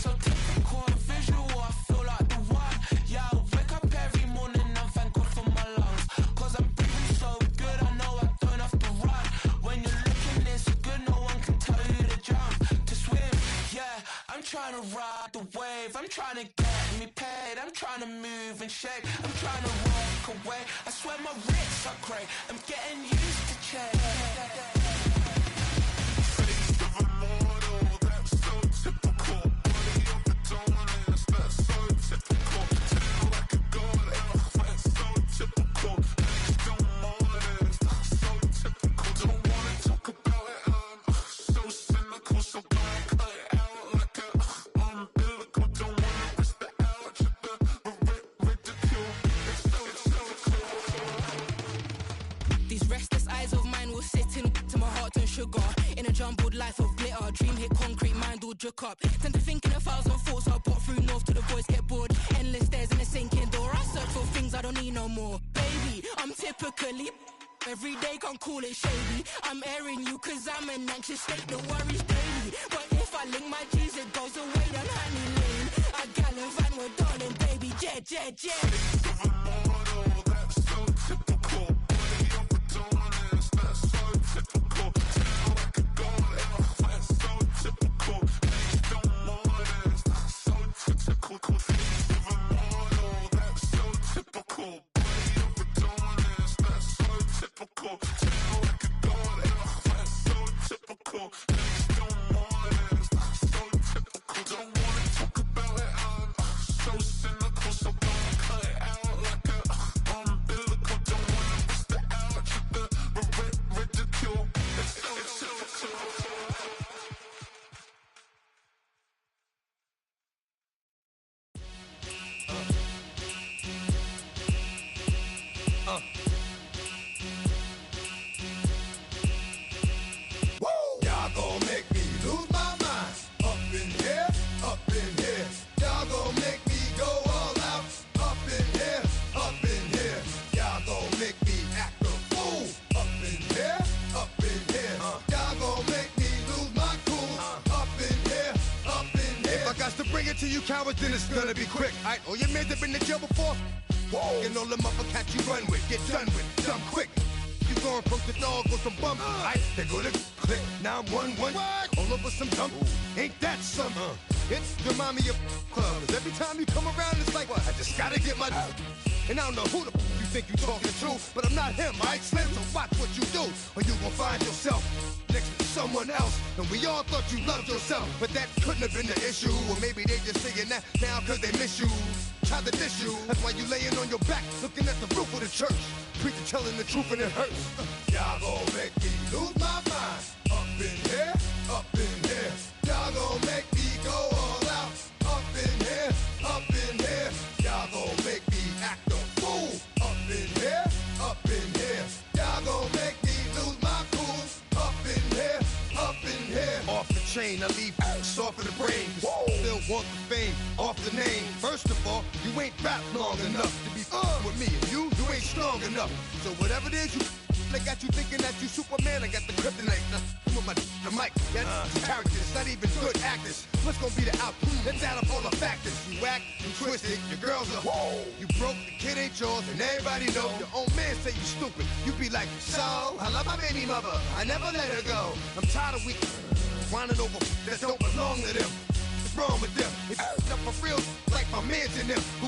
trying to ride the wave. I'm trying to get me paid. I'm trying to move and shake. I'm trying to walk away. I swear my wrists are grey. I'm getting used to change. Face of a mortal, that's so typical. Body of the dominance, that's so typical. Tell like a god, that's so typical. Face of mortals, that's so typical. Don't wanna talk about it, I'm so cynical. So don't cut it out like a umbilical. Don't wanna risk the algebra, ridicule. It's so These restless eyes of mine will sit in to my heart and sugar. In a jumbled life of glitter, dream hit concrete, mind all jook up. Tend to think in 1,000 thoughts, I bought through north to the voice get bored. Endless stairs in a sinking door, I search for things I don't need no more. Baby, I'm typically every day, can't call it shady. I'm airing you cause I'm an anxious state, the worries daily. But if I link my G's, it goes away down honey lane. I gallivant with darling, baby, jet, jet, jet. that's so typical. Body of the dominance, that's so typical. Tell like a god, that's so typical. Face of mortals, that's so typical. Face of a mortal, that's so typical. Body of the dominance, that's so typical. Tell like a god, that's so typical. Face of mortals, that's so typical. Don't wanna talk about it, I'm so cynical. So don't cut it out like a umbilical. Don't wanna risk the algebra, ridicule. It's so typical. Y'all gon' make me lose my mind. Up in here, up in here. Y'all gon' make me go all out. Up in here, up in here. Y'all gon' make me act a fool. Up in here, up in here. Y'all gon' make me lose my cool. Up in here, up in here. If I got to bring it to you cowards, then it's gonna be quick. Alright, all your men that been to jail before? Whoa, and all them other cats you run with, get done with, done quick. You gon' approach the dog with some bump. Alright, they go to click, 911. All over some dump. Ain't that something? It's the mommy of club. 'Cause every time you come around, it's like, I just gotta get my. And I don't know who the you think you talking to, but I'm not him, alright, Slim? So watch what you do, or you gon' find yourself next to someone else. And we all thought you loved yourself, but that couldn't have been the issue. Or maybe they just saying that now cause they miss you. Try to diss you, that's why you laying on your back, looking at the roof of the church. Preacher telling the truth and it hurts. Y'all gon' make me lose my mind. Up in here, up in here. Y'all gon' make me go all out. Up in here, up in here. Y'all gon' make me act a fool. Up in here, up in here. Y'all gon' make me lose my cool. Up in here, up in here. Off the chain, I leave soft in the brain. Still want the fame, off the name. First of all, you ain't rap long enough to be with me. And you ain't strong enough. So whatever it is you they got you thinking that you Superman, I got the kryptonite. With my the mic, that's characters, not even good actors. What's gonna be the outcome? Let's add up all the factors. You whack, you twisted, your girls are you broke, the kid ain't yours, and everybody know. Your own man say you stupid. You be like, so I love my baby mother, I never let her go. I'm tired of weak whining over that don't belong to them. What's wrong with them? It's up for real, like my mans in them. Who